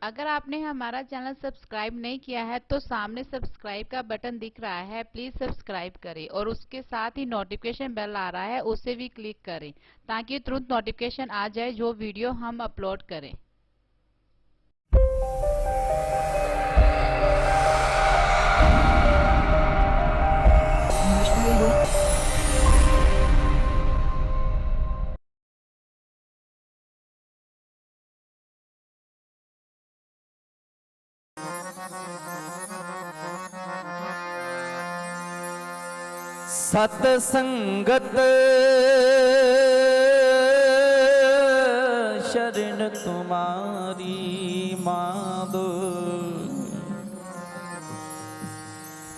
अगर आपने हमारा चैनल सब्सक्राइब नहीं किया है तो सामने सब्सक्राइब का बटन दिख रहा है, प्लीज सब्सक्राइब करें और उसके साथ ही नोटिफिकेशन बेल आ रहा है, उसे भी क्लिक करें ताकि तुरंत नोटिफिकेशन आ जाए जो वीडियो हम अपलोड करें। सत संगत शरण तुम्हारी माधो,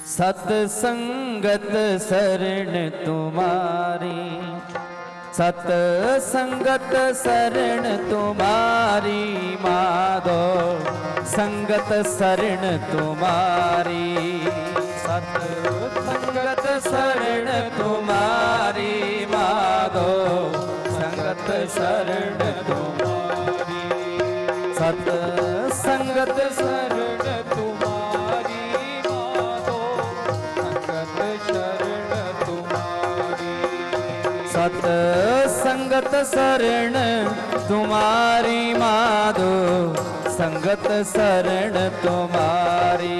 सत संगत शरण तुम्हारी, सत संगत शरण तुम्हारी माधो, संगत शरण तुम्हारी, सत संगत शरण तुम्हारी माधो, संगत शरण तुम्हारी, सत संगत शरण तुम्हारी माधो, संगत शरण तुम्हारी, सत संगत शरण तुम्हारी माधो, संगत शरण तुम्हारी,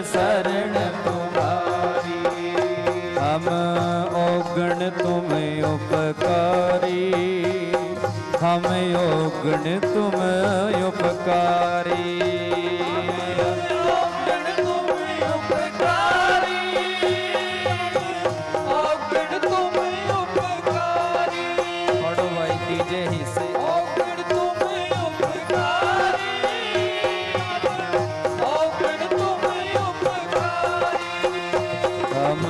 शरण तुम्हारी। हम औगण तुम उपकारी, हम औगण तुम उपकारी, औगण तुम उपकारी, औगण तुम उपकारी, पढ़ो भाई तीजे हिस्से, औगण तुम उपकारी, हम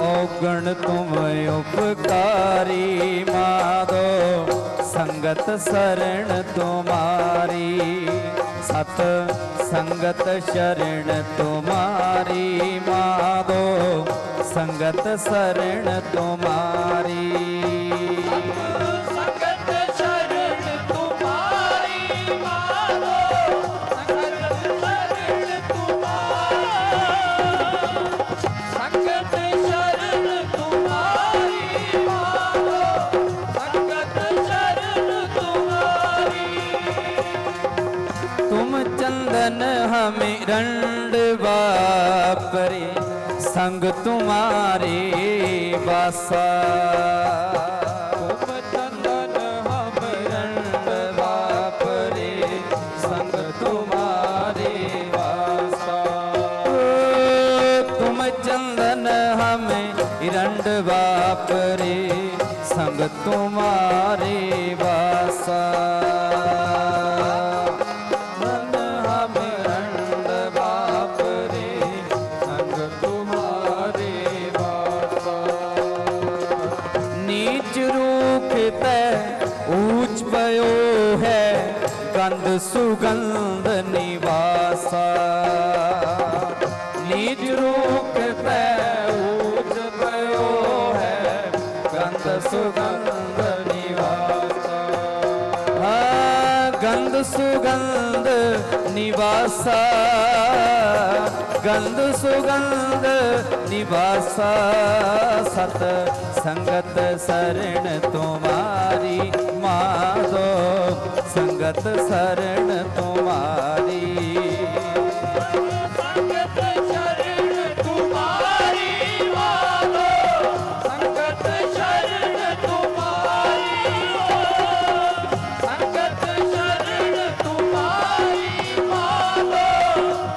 औगण तुम उपकारी माधो, संगत शरण तुम्हारी, सत संगत शरण तुम्हारी माधो, संगत शरण तुम्हारी, संगत शरण तुम्हारी माधो, संगत शरण चंदन हमें रंडवा परे, संग तुम्हारे वासा, तुम चंदन हम रंडवा परे, संग तुम्हारे वासा, तुम चंदन हमें रंडवा परे, संग तुम्हारे वासा, ऊंच भयो है गंध सुगंध निवासा, निज रूप पे ऊंच भयो है गंध सुगंध निवासा, गंध सुगंध निवासा, गंध सुगंध निवासा, सत संगत शरण तुम्हारी माधो, संगत शरण तुम्हारी, संगत शरण तुम्हारी माधो, संगत शरण तुम्हारी, संगत शरण तुम्हारी माधो,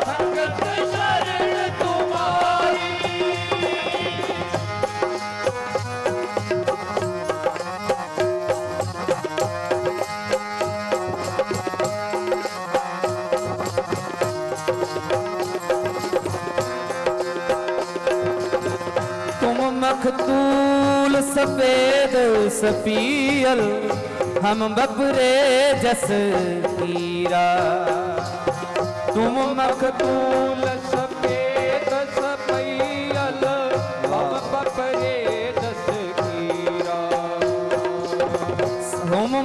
संगत शरण तुम्हारी। मखतूल सफेद सपीयल, हम बबरे जस कीरा, तुम मखतूल सफेद सपीयल, हम बबरे जस कीरा।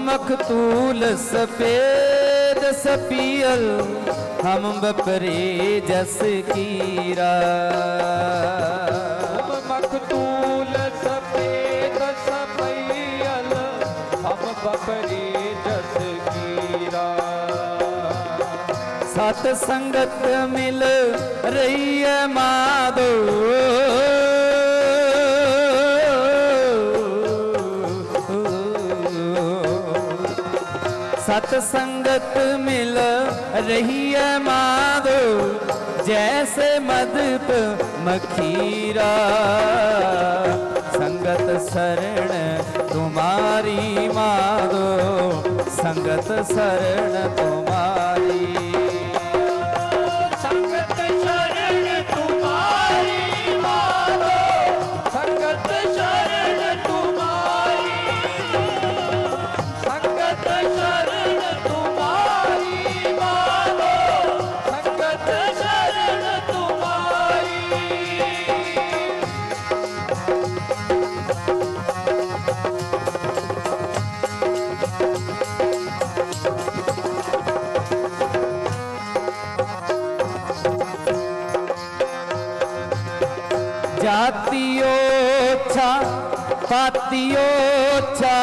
मखतूल सफेद सपियल हम बपरे जस कीरा। तुम मखतूल सफेद सपियल हम बपरे जस कीरा। सत संगत मिल रही है माधो, सत संगत मिल रही है माधो, जैसे मधुप मखीरा। संगत शरण तुम्हारी माधो, संगत शरण तुम्हारी। संगत शरण तुम्हारी माधो, संगत शरण तुम्हारी। संगत शरण तुम्हारी माधो, संगत शरण तुम्हारी। जाति ओछा पाति ओछा,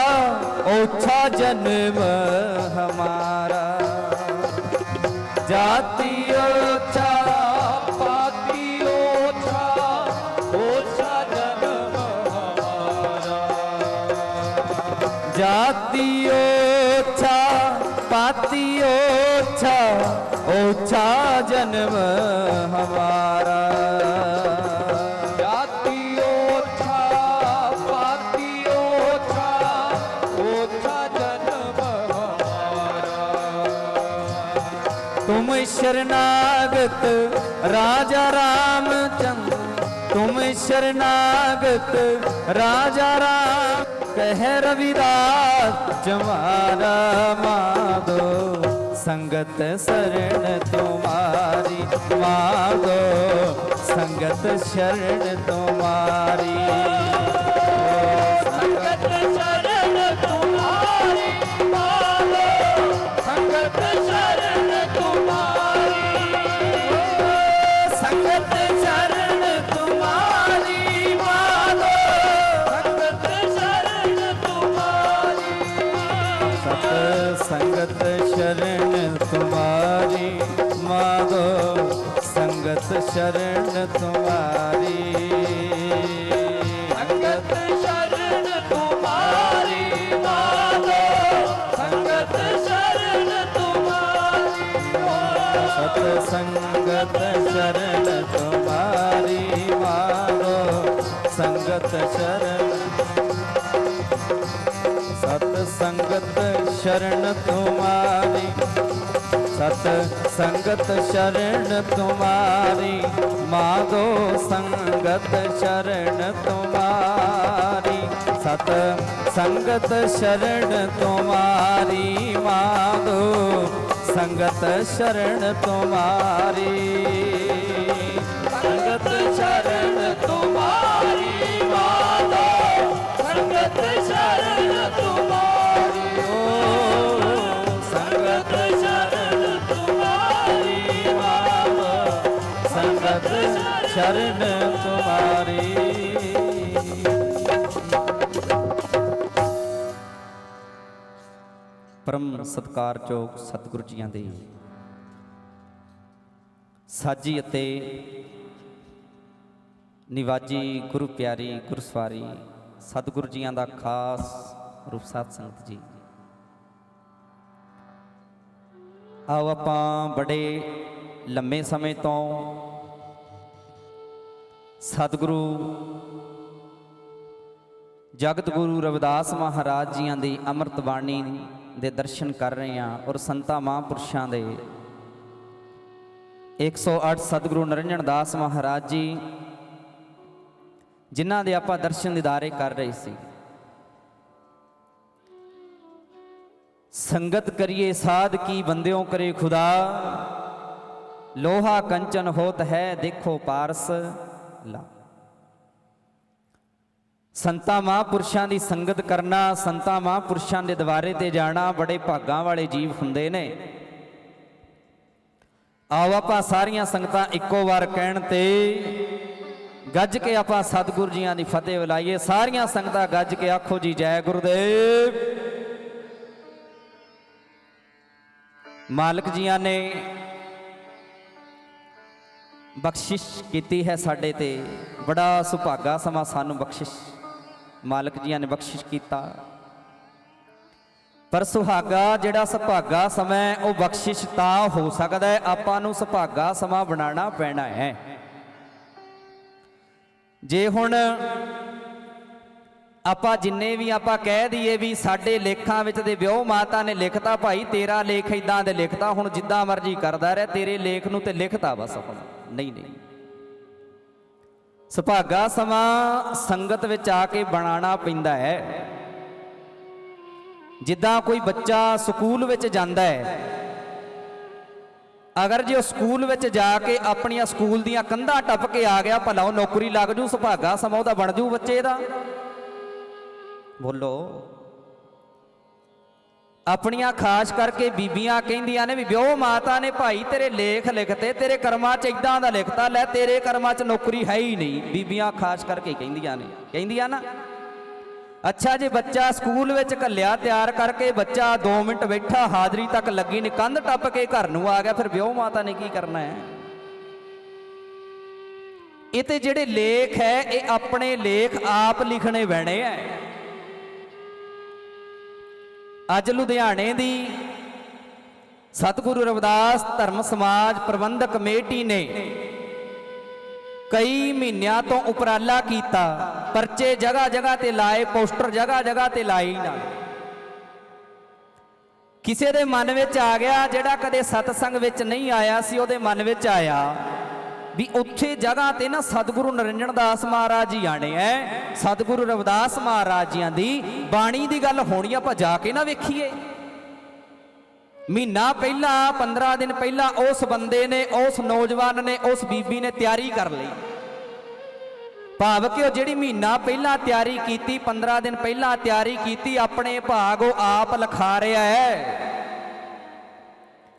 ओछा जन्म हमारा। जाति ओछा पाती ओछा, ओछा जन्म हमारा। जाति ओछा पाति ओछा, ओछा जन्म हमारा। जाति ओछा पाती ओछा, ओछा जन्म हमारा। तुम शरणागत राजा रामचंद्र, तुम शरणागत राजा राम, कह रविदास जमारा माधो। संगत शरण तुम्हारी माधो, संगत शरण तुम्हारी। संगत शरण तुम्हारी माधो, संगत शरण तुम्हारी। संगत शरण तुम्हारी माधो, संगत शरण तुम्हारी। सत संगत शरण तुम्हारी माधो, संगत शरण तुम्हारी। संगत शरण तुम्हारी माधो, संगत शरण तुम्हारी। सत संगत शरण तुम्हारी माधो, संगत शरण। सत संगत शरण तुम्हारी, सत संगत शरण तुम्हारी माधो, संगत शरण तुम्हारी। सत संगत शरण तुम्हारी माधो, संगत शरण तुम्हारी। संगत शरण तुम्हारी माधो, संगत शरण तुम्हारी। संगत शरण तुम्हारी माधो, संगत शरण तुम्हारी। परम सत्कारयोग सतगुरु जीआं दी साजी ਅਤੇ ਨਿਵਾਜੀ ਗੁਰੂ ਪਿਆਰੀ ਗੁਰਸਵਾਰੀ ਸਤਿਗੁਰੂ ਜੀਆਂ ਦਾ ਖਾਸ ਰੂਪ ਸਾਧ ਸੰਗਤ ਜੀ। ਆਓ ਆਪਾਂ ਬੜੇ ਲੰਮੇ ਸਮੇਂ ਤੋਂ ਸਤਿਗੁਰੂ ਜਗਤ ਗੁਰੂ ਰਵਿਦਾਸ ਮਹਾਰਾਜ ਜੀਆਂ ਦੀ ਅੰਮ੍ਰਿਤ ਬਾਣੀ ਦੇ ਦਰਸ਼ਨ ਕਰ ਰਹੇ ਹਾਂ ਔਰ ਸੰਤਾਂ ਮਹਾਂਪੁਰਸ਼ਾਂ ਦੇ 108 ਸਤਿਗੁਰੂ ਨਿਰੰਜਨ ਦਾਸ ਮਹਾਰਾਜ ਜੀ ਜਿਨ੍ਹਾਂ ਦੇ ਆਪਾਂ ਦਰਸ਼ਨ ਦਿਦਾਰੇ ਕਰ ਰਹੇ ਸੀ। संगत करिए साध की बंदियों करे खुदा, लोहा कंचन होत है देखो पारस ला। ਸੰਤਾਂ ਮਹਾਂਪੁਰਸ਼ਾਂ ਦੀ ਸੰਗਤ ਕਰਨਾ, ਸੰਤਾਂ ਮਹਾਂਪੁਰਸ਼ਾਂ ਦੇ ਦਵਾਰੇ ਤੇ ਜਾਣਾ ਬੜੇ ਭਾਗਾਂ ਵਾਲੇ ਜੀਵ ਹੁੰਦੇ ਨੇ। ਆਓ ਆਪਾਂ ਸਾਰੀਆਂ ਸੰਗਤਾਂ ਇੱਕੋ ਵਾਰ ਕਹਿਣ ਤੇ ਗੱਜ ਕੇ ਆਪਾਂ ਸਤਿਗੁਰ ਜੀਆਂ ਦੀ ਫਤਿਹ ਬੁਲਾਈਏ। ਸਾਰੀਆਂ ਸੰਗਤਾਂ ਗੱਜ ਕੇ ਆਖੋ ਜੀ ਜੈ ਗੁਰਦੇਵ। ਮਾਲਕ ਜੀਆਂ ਨੇ ਬਖਸ਼ਿਸ਼ ਕੀਤੀ ਹੈ ਸਾਡੇ ਤੇ, ਬੜਾ ਸੁਭਾਗਾ ਸਮਾਂ ਸਾਨੂੰ ਬਖਸ਼ਿਸ਼ ਮਾਲਕ ਜੀਆਂ ਨੇ ਬਖਸ਼ਿਸ਼ ਕੀਤਾ। ਪਰ ਸੁਹਾਗਾ ਜਿਹੜਾ ਸੁਭਾਗਾ ਸਮਾਂ ਉਹ ਬਖਸ਼ਿਸ਼ ਤਾਂ ਹੋ ਸਕਦਾ ਹੈ, ਆਪਾਂ ਨੂੰ ਸੁਭਾਗਾ ਸਮਾਂ ਬਣਾਉਣਾ ਪੈਣਾ ਹੈ। ਜੇ ਹੁਣ ਆਪਾਂ ਜਿੰਨੇ ਵੀ ਆਪਾਂ ਕਹਿ ਦਈਏ ਵੀ ਸਾਡੇ ਲੇਖਾਂ ਵਿੱਚ ਤੇ ਵਿਆਹ ਮਾਤਾ ਨੇ ਲਿਖਤਾ, ਭਾਈ ਤੇਰਾ ਲੇਖ ਇਦਾਂ ਦੇ ਲਿਖਤਾ, ਹੁਣ ਜਿੱਦਾਂ ਮਰਜ਼ੀ ਕਰਦਾ ਰਹਿ, ਤੇਰੇ ਲੇਖ ਨੂੰ ਤੇ ਲਿਖਤਾ ਬਸ। ਹੁਣ ਨਹੀਂ ਨਹੀਂ, ਸੁਭਾਗਾ ਸਮਾਂ ਸੰਗਤ ਵਿੱਚ ਆ ਕੇ ਬਣਾਉਣਾ ਪੈਂਦਾ ਹੈ। ਜਿੱਦਾਂ ਕੋਈ ਬੱਚਾ ਸਕੂਲ ਵਿੱਚ ਜਾਂਦਾ ਹੈ, ਅਗਰ ਜੇ ਉਹ ਸਕੂਲ ਵਿੱਚ ਜਾ ਕੇ ਆਪਣੀਆਂ ਸਕੂਲ ਦੀਆਂ ਕੰਧਾਂ ਟੱਪ ਕੇ ਆ ਗਿਆ, ਭਲਾ ਉਹ ਨੌਕਰੀ ਲੱਗ ਜੂ, ਸੁਭਾਗਾ ਸਮਾਂ ਉਹਦਾ ਬਣ ਜੂ ਬੱਚੇ ਦਾ? ਬੋਲੋ। ਆਪਣੀਆਂ ਖਾਸ ਕਰਕੇ ਬੀਬੀਆਂ ਕਹਿੰਦੀਆਂ ਨੇ ਵੀ ਵਿਆਹ ਮਾਤਾ ਨੇ ਭਾਈ ਤੇਰੇ ਲੇਖ ਲਿਖਤੇ, ਤੇਰੇ ਕਰਮਾਂ 'ਚ ਇਦਾਂ ਦਾ ਲਿਖਤਾ, ਲੈ ਤੇਰੇ ਕਰਮਾਂ 'ਚ ਨੌਕਰੀ ਹੈ ਹੀ ਨਹੀਂ। ਬੀਬੀਆਂ ਖਾਸ ਕਰਕੇ ਕਹਿੰਦੀਆਂ ਨੇ, ਕਹਿੰਦੀਆਂ ਨਾ। ਅੱਛਾ, ਜੇ ਬੱਚਾ ਸਕੂਲ ਵਿੱਚ ਘੱਲਿਆ, ਤਿਆਰ ਕਰਕੇ ਬੱਚਾ 2 ਮਿੰਟ ਬੈਠਾ, ਹਾਜ਼ਰੀ ਤੱਕ ਲੱਗੀ ਨਹੀਂ, ਕੰਧ ਟੱਪ ਕੇ ਘਰ ਨੂੰ ਆ ਗਿਆ, ਫਿਰ ਵਿਆਹ ਮਾਤਾ ਨੇ ਕੀ ਕਰਨਾ ਹੈ? ਇਹ ਤੇ ਜਿਹੜੇ ਲੇਖ ਹੈ ਇਹ ਆਪਣੇ ਲੇਖ ਆਪ ਲਿਖਣੇ ਪੈਣੇ ਹੈ। ਅੱਜ ਲੁਧਿਆਣੇ ਦੀ ਸਤਿਗੁਰੂ ਰਵਿਦਾਸ ਧਰਮ ਸਮਾਜ ਪ੍ਰਬੰਧਕ ਕਮੇਟੀ ਨੇ ਕਈ ਮਹੀਨਿਆਂ ਤੋਂ ਉਪਰਾਲਾ ਕੀਤਾ, ਪਰਚੇ ਜਗ੍ਹਾ ਜਗ੍ਹਾ ਤੇ ਲਾਏ, ਪੋਸਟਰ ਜਗ੍ਹਾ ਜਗ੍ਹਾ ਤੇ ਲਾਏ ਨਾ। ਕਿਸੇ ਦੇ ਮਨ ਵਿੱਚ ਆ ਗਿਆ, ਜਿਹੜਾ ਕਦੇ ਸਤਸੰਗ ਵਿੱਚ ਨਹੀਂ ਆਇਆ ਸੀ, ਉਹਦੇ ਮਨ ਵਿੱਚ ਆਇਆ ਵੀ ਉੱਥੇ ਜਗ੍ਹਾ ਤੇ ਨਾ ਸਤਿਗੁਰੂ ਨਰਿੰਦਰ ਦਾਸ ਮਹਾਰਾਜ ਜੀ ਆਣੇ ਐ, ਸਤਿਗੁਰੂ ਰਵਿਦਾਸ ਮਹਾਰਾਜ ਜੀਆਂ ਦੀ ਬਾਣੀ ਦੀ ਗੱਲ ਹੋਣੀ, ਆਪਾਂ ਜਾ ਕੇ ਨਾ ਵੇਖੀਏ। ਮਹੀਨਾ ਪਹਿਲਾਂ 15 ਦਿਨ ਪਹਿਲਾਂ ਉਸ ਬੰਦੇ ਨੇ, ਉਸ ਨੌਜਵਾਨ ਨੇ, ਉਸ ਬੀਬੀ ਨੇ ਤਿਆਰੀ ਕਰ ਲਈ। ਭਾਵ ਕਿ ਉਹ ਜਿਹੜੀ ਮਹੀਨਾ ਪਹਿਲਾਂ ਤਿਆਰੀ ਕੀਤੀ, 15 ਦਿਨ ਪਹਿਲਾਂ ਤਿਆਰੀ ਕੀਤੀ, ਆਪਣੇ ਭਾਗ ਉਹ ਆਪ ਲਿਖਾ ਰਿਹਾ ਹੈ,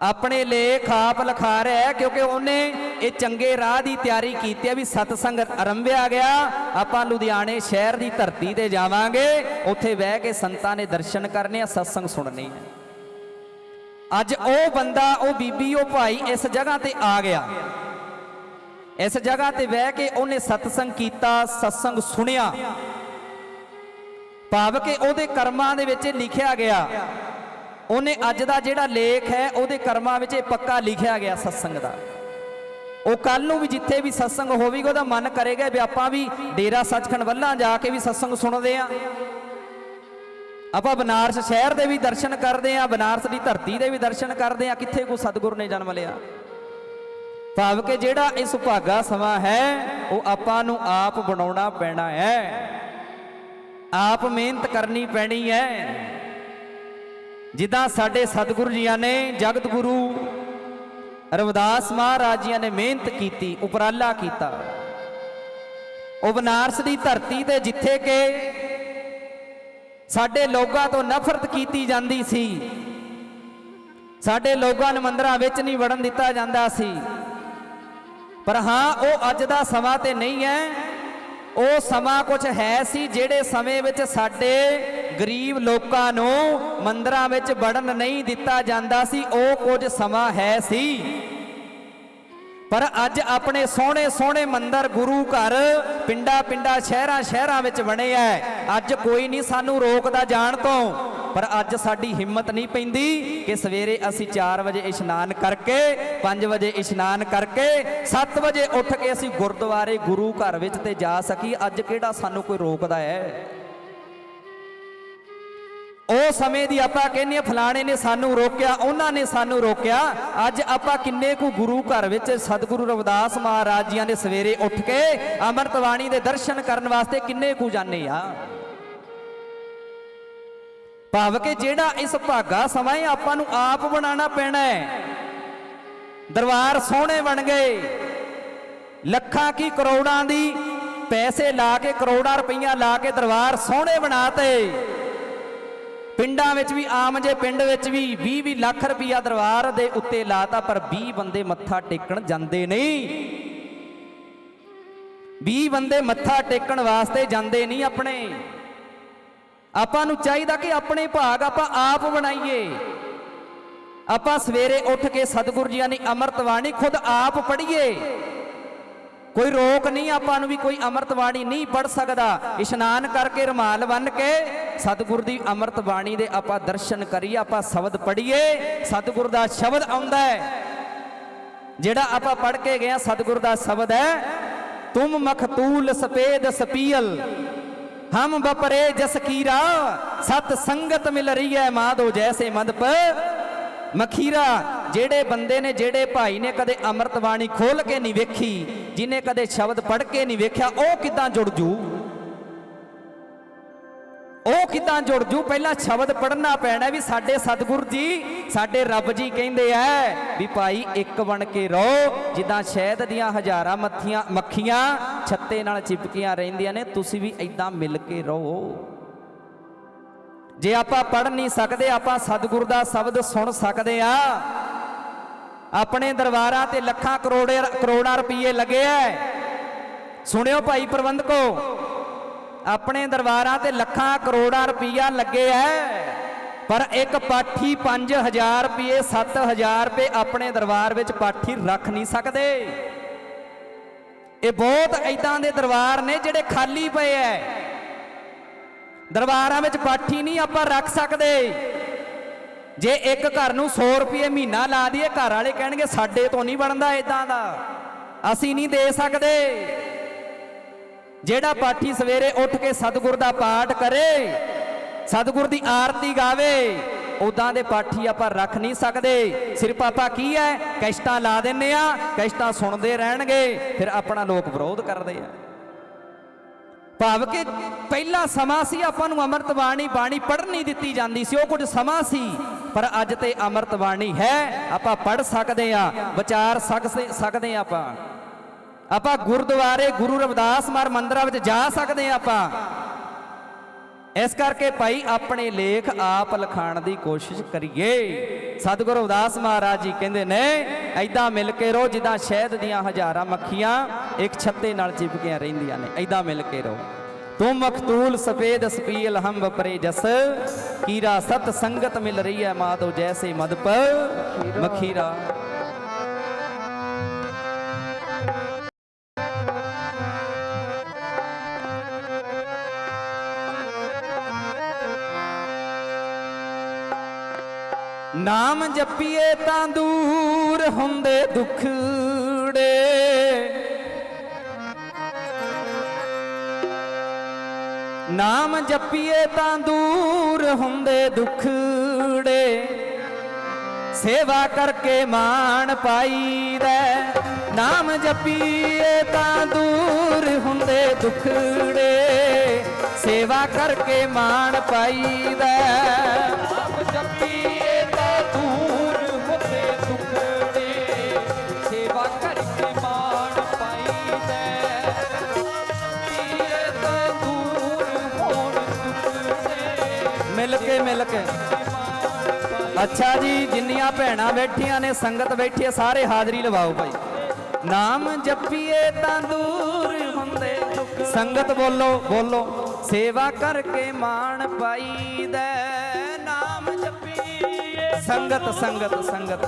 ਆਪਣੇ ਲੇਖ ਆਪ ਲਿਖਾ ਰਿਹਾ ਹੈ, ਕਿਉਂਕਿ ਉਹਨੇ ਇਹ ਚੰਗੇ ਰਾਹ ਦੀ ਤਿਆਰੀ ਕੀਤੀ ਹੈ ਵੀ ਸਤਸੰਗ ਆਰੰਭਿਆ ਗਿਆ, ਆਪਾਂ ਲੁਧਿਆਣੇ ਸ਼ਹਿਰ ਦੀ ਧਰਤੀ ਤੇ ਜਾਵਾਂਗੇ, ਉੱਥੇ ਬਹਿ ਕੇ ਸੰਤਾਂ ਨੇ ਦਰਸ਼ਨ ਕਰਨੇ ਆ, ਸਤਸੰਗ ਸੁਣਨੇ ਆ। ਅੱਜ ਉਹ ਬੰਦਾ, ਉਹ ਬੀਬੀ, ਉਹ ਭਾਈ ਇਸ ਜਗ੍ਹਾ ਤੇ ਆ ਗਿਆ, ਇਸ ਜਗ੍ਹਾ ਤੇ ਬਹਿ ਕੇ ਉਹਨੇ ਸਤਸੰਗ ਕੀਤਾ, ਸਤਸੰਗ ਸੁਣਿਆ। ਭਾਵ ਕਿ ਉਹਦੇ ਕਰਮਾਂ ਦੇ ਵਿੱਚ ਲਿਖਿਆ ਗਿਆ, ਉਹਨੇ ਅੱਜ ਦਾ ਜਿਹੜਾ ਲੇਖ ਹੈ ਉਹਦੇ ਕਰਮਾਂ ਵਿੱਚ ਇਹ ਪੱਕਾ ਲਿਖਿਆ ਗਿਆ ਸਤਸੰਗ ਦਾ। ਉਹ ਕੱਲ ਨੂੰ ਵੀ ਜਿੱਥੇ ਵੀ ਸਤਸੰਗ ਹੋਵੇਗਾ, ਉਹਦਾ ਮਨ ਕਰੇਗਾ ਵੀ ਆਪਾਂ ਵੀ ਡੇਰਾ ਸੱਚਖੰਡ ਵੱਲਾਂ ਜਾ ਕੇ ਵੀ ਸਤਸੰਗ ਸੁਣਦੇ ਆ, ਆਪਾਂ ਬਨਾਰਸ ਸ਼ਹਿਰ ਦੇ ਵੀ ਦਰਸ਼ਨ ਕਰਦੇ ਆ, ਬਨਾਰਸ ਦੀ ਧਰਤੀ ਦੇ ਵੀ ਦਰਸ਼ਨ ਕਰਦੇ ਆ, ਕਿੱਥੇ ਕੋ ਸਤਿਗੁਰ ਨੇ ਜਨਮ ਲਿਆ। ਭਾਵ ਕਿ ਜਿਹੜਾ ਇਹ ਸੁਭਾਗਾ ਸਮਾਂ ਹੈ ਉਹ ਆਪਾਂ ਨੂੰ ਆਪ ਬਣਾਉਣਾ ਪੈਣਾ ਹੈ, ਆਪ ਮਿਹਨਤ ਕਰਨੀ ਪੈਣੀ ਹੈ। ਜਿੱਦਾਂ ਸਾਡੇ ਸਤਿਗੁਰੂ ਜੀਆਂ ਨੇ, ਜਗਤ ਗੁਰੂ ਰਵਿਦਾਸ ਮਹਾਰਾਜ ਜੀਆਂ ਨੇ ਮਿਹਨਤ ਕੀਤੀ, ਉਪਰਾਲਾ ਕੀਤਾ। ਉਹ ਬਨਾਰਸ ਦੀ ਧਰਤੀ ਤੇ ਜਿੱਥੇ ਕਿ ਸਾਡੇ ਲੋਕਾਂ ਤੋਂ ਨਫ਼ਰਤ ਕੀਤੀ ਜਾਂਦੀ ਸੀ, ਸਾਡੇ ਲੋਕਾਂ ਨੂੰ ਮੰਦਰਾਂ ਵਿੱਚ ਨਹੀਂ ਵੜਨ ਦਿੱਤਾ ਜਾਂਦਾ ਸੀ, ਪਰ ਹਾਂ ਉਹ ਅੱਜ ਦਾ ਸਮਾਂ ਤੇ ਨਹੀਂ ਹੈ। ਉਹ ਸਮਾਂ ਕੁਝ ਹੈ ਸੀ ਜਿਹੜੇ ਸਮੇਂ ਵਿੱਚ ਸਾਡੇ ਗਰੀਬ ਲੋਕਾਂ ਨੂੰ ਮੰਦਰਾਂ ਵਿੱਚ ਵੜਨ ਨਹੀਂ ਦਿੱਤਾ ਜਾਂਦਾ ਸੀ, ਉਹ ਕੁਝ ਸਮਾਂ ਹੈ ਸੀ। ਪਰ ਅੱਜ ਆਪਣੇ ਸੋਹਣੇ ਸੋਹਣੇ ਮੰਦਰ, ਗੁਰੂ ਘਰ ਪਿੰਡਾਂ ਪਿੰਡਾਂ, ਸ਼ਹਿਰਾਂ ਸ਼ਹਿਰਾਂ ਵਿੱਚ ਬਣੇ ਐ। ਅੱਜ ਕੋਈ ਨਹੀਂ ਸਾਨੂੰ ਰੋਕਦਾ ਜਾਣ ਤੋਂ, ਪਰ ਅੱਜ ਸਾਡੀ ਹਿੰਮਤ ਨਹੀਂ ਪੈਂਦੀ ਕਿ ਸਵੇਰੇ ਅਸੀਂ 4 ਵਜੇ ਇਸ਼ਨਾਨ ਕਰਕੇ, 5 ਵਜੇ ਇਸ਼ਨਾਨ ਕਰਕੇ, 7 ਵਜੇ ਉੱਠ ਕੇ ਅਸੀਂ ਗੁਰਦੁਆਰੇ ਗੁਰੂ ਘਰ ਵਿੱਚ ਤੇ ਜਾ ਸਕੀ। ਅੱਜ ਕਿਹੜਾ ਸਾਨੂੰ ਕੋਈ ਰੋਕਦਾ ਹੈ? ਉਹ ਸਮੇਂ ਦੀ ਆਪਾਂ ਕਹਿੰਦੇ ਆ ਫਲਾਣੇ ਨੇ ਸਾਨੂੰ ਰੋਕਿਆ, ਉਹਨਾਂ ਨੇ ਸਾਨੂੰ ਰੋਕਿਆ। ਅੱਜ ਆਪਾਂ ਕਿੰਨੇ ਕੁ ਗੁਰੂ ਘਰ ਵਿੱਚ ਸਤਿਗੁਰੂ ਰਵਿਦਾਸ ਮਹਾਰਾਜ ਜੀਆਂ ਦੇ ਸਵੇਰੇ ਉੱਠ ਕੇ ਅੰਮ੍ਰਿਤ ਬਾਣੀ ਦੇ ਦਰਸ਼ਨ ਕਰਨ ਵਾਸਤੇ ਕਿੰਨੇ ਕੁ ਜਾਂਦੇ ਆ। ਭਾਵ ਕਿ ਜਿਹੜਾ ਇਸ ਭਾਗਾ ਸਮਾਂ ਹੈ ਆਪਾਂ ਨੂੰ ਆਪ ਬਣਾਉਣਾ ਪੈਣਾ ਹੈ। ਦਰਬਾਰ ਸੋਹਣੇ ਬਣ ਗਏ, ਲੱਖਾਂ ਕੀ ਕਰੋੜਾਂ ਦੀ पैसे ला के करोड़ां रुपईया ला के दरबार सोहणे बनाते। पिंडां विच भी आम जे पिंड विच भी 20 लाख रुपया दरबार दे उत्ते लाता, पर 20 बंदे मत्था टेकण जांदे नहीं। 20 बंदे मत्था टेकण वास्ते जांदे नहीं अपने। आपां नूं चाहीदा कि अपने भाग आपां आप बनाईए। आपां सवेरे उठ के सतगुरु जी ने अमृत बाणी खुद आप पढ़ीए। कोई रोक नहीं आपां नूं भी कोई अमृत बाणी नहीं पढ़ सकदा। इशनान करके रुमाल बन के सतगुरु दी अमृत बाणी दे आपां दर्शन करिए, आपां शब्द पढ़ीए। सतगुरु दा शब्द आउंदा है जिहड़ा आपां पढ़ के गए। सतगुरु दा शब्द है, तुम मखतूल सफेद सपीयल हम बपरे जस कीरा, सत संगत मिल रही है माधो जैसे मदप मखीरा। जेड़े बंदे ने, जेड़े भाई ने कदे अमृत बाणी खोल के नहीं वेखी, जिन्हें कदे शब्द पढ़ के नहीं वेख्या, ओ किदां जुड़ जू? ਉਹ ਕਿਦਾਂ ਜੁੜ ਜੂ? ਪਹਿਲਾਂ ਸ਼ਬਦ ਪੜਨਾ ਪੈਣਾ ਵੀ ਸਾਡੇ ਸਤਿਗੁਰੂ ਜੀ, ਸਾਡੇ ਰੱਬ ਜੀ ਕਹਿੰਦੇ ਐ ਵੀ ਭਾਈ ਇੱਕ ਬਣ ਕੇ ਰਹੋ। ਜਿੱਦਾਂ ਸ਼ਹਿਦ ਦੀਆਂ ਹਜ਼ਾਰਾਂ ਮੱਖੀਆਂ ਛੱਤੇ ਨਾਲ ਚਿਪਕੀਆਂ ਰਹਿੰਦੀਆਂ ਨੇ, ਤੁਸੀਂ ਵੀ ਇਦਾਂ ਮਿਲ ਕੇ ਰਹੋ। ਜੇ ਆਪਾਂ ਪੜ ਨਹੀਂ ਸਕਦੇ, ਆਪਾਂ ਸਤਿਗੁਰੂ ਦਾ ਸ਼ਬਦ ਸੁਣ ਸਕਦੇ ਆ। ਆਪਣੇ ਦਰਬਾਰਾਂ ਤੇ ਲੱਖਾਂ ਕਰੋੜਾਂ ਰੁਪਏ ਲੱਗੇ ਐ। ਸੁਣਿਓ ਭਾਈ ਪ੍ਰਬੰਧਕੋ, अपने दरबारां ते लखां करोड़ां रुपया लगे है, पर एक पाठी 5000 रुपये 7000 रुपये अपने दरबार विच पाठी रख नहीं सकते। ये बहुत इदां दे दरबार ने जिहड़े खाली पे है। दरबारां विच पाठी नहीं आपां रख सकते। जे एक घर नूं 100 रुपये महीना ला दिए, घर वाले कहणगे साडे तो नहीं बनदा इदां दा, असीं नहीं दे सकते। ਜਿਹੜਾ ਪਾਠੀ ਸਵੇਰੇ ਉੱਠ ਕੇ ਸਤਿਗੁਰ ਦਾ ਪਾਠ ਕਰੇ, ਸਤਿਗੁਰ ਦੀ ਆਰਤੀ ਗਾਵੇ, ਉਦਾਂ ਦੇ ਪਾਠੀ ਆਪਾਂ ਰੱਖ ਨਹੀਂ ਸਕਦੇ। ਸਿਰਫ ਆਪਾਂ ਕੀ ਹੈ, ਕੈਸਟਾਂ ਲਾ ਦਿੰਨੇ ਆ, ਕੈਸਟਾਂ ਸੁਣਦੇ ਰਹਿਣਗੇ, ਫਿਰ ਆਪਣਾ ਲੋਕ ਵਿਰੋਧ ਕਰਦੇ ਆ। ਭਾਵ ਕਿ ਪਹਿਲਾ ਸਮਾਂ ਸੀ ਆਪਾਂ ਨੂੰ ਅੰਮ੍ਰਿਤ ਬਾਣੀ ਪੜ੍ਹਨ ਨਹੀਂ ਦਿੱਤੀ ਜਾਂਦੀ ਸੀ, ਉਹ ਕੁਝ ਸਮਾਂ ਸੀ। ਪਰ ਅੱਜ ਤੇ ਅੰਮ੍ਰਿਤ ਬਾਣੀ ਹੈ, ਆਪਾਂ ਪੜ੍ਹ ਸਕਦੇ ਆ, ਵਿਚਾਰ ਸਕਦੇ ਆਪਾਂ। ਆਪਾਂ ਗੁਰਦੁਆਰੇ ਗੁਰੂ ਰਵਿਦਾਸ ਮਾਰ ਮੰਦਰਾਂ ਵਿੱਚ ਜਾ ਸਕਦੇ ਆ ਆਪਾਂ। ਇਸ ਕਰਕੇ ਭਾਈ ਆਪਣੇ ਲੇਖ ਆਪ ਲਿਖਾਣ ਦੀ ਕੋਸ਼ਿਸ਼ ਕਰੀਏ। ਸਤਿਗੁਰੂ ਰਵਿਦਾਸ ਮਹਾਰਾਜ ਜੀ ਕਹਿੰਦੇ ਨੇ, ਐਦਾਂ ਮਿਲ ਕੇ ਰਹੋ ਜਿੱਦਾਂ ਸ਼ਹਿਦ ਦੀਆਂ ਹਜ਼ਾਰਾਂ ਮੱਖੀਆਂ ਇੱਕ ਛੱਤੇ ਨਾਲ ਚਿਪਕੀਆਂ ਰਹਿੰਦੀਆਂ ਨੇ, ਐਦਾਂ ਮਿਲ ਕੇ ਰਹੋ। तुम मखतूल सफेद सपील हम बपरे जस कीरा, सत संगत मिल रही है माधो जैसे मद पर मखीरा। नाम जपीए तां दूर हुंदे दुखड़े, नाम जपीए तां दूर हुंदे दुखड़े, सेवा करके मान पाईदा। नाम जपीए तां दूर हुंदे दुखड़े, सेवा करके मान पाईदा। नाम जपीए तां दूर हुंदे दुखड़े, सेवा करके मान पाईदा। मिल के अच्छा जी, जिन्नियां भैणां बैठियां ने, संगत बैठी है, सारे हाजरी लवाओ भाई। नाम जपीए तां दूर हुंदे, संगत बोलो बोलो, सेवा करके मान पाईदा। नाम जपीए, संगत संगत संगत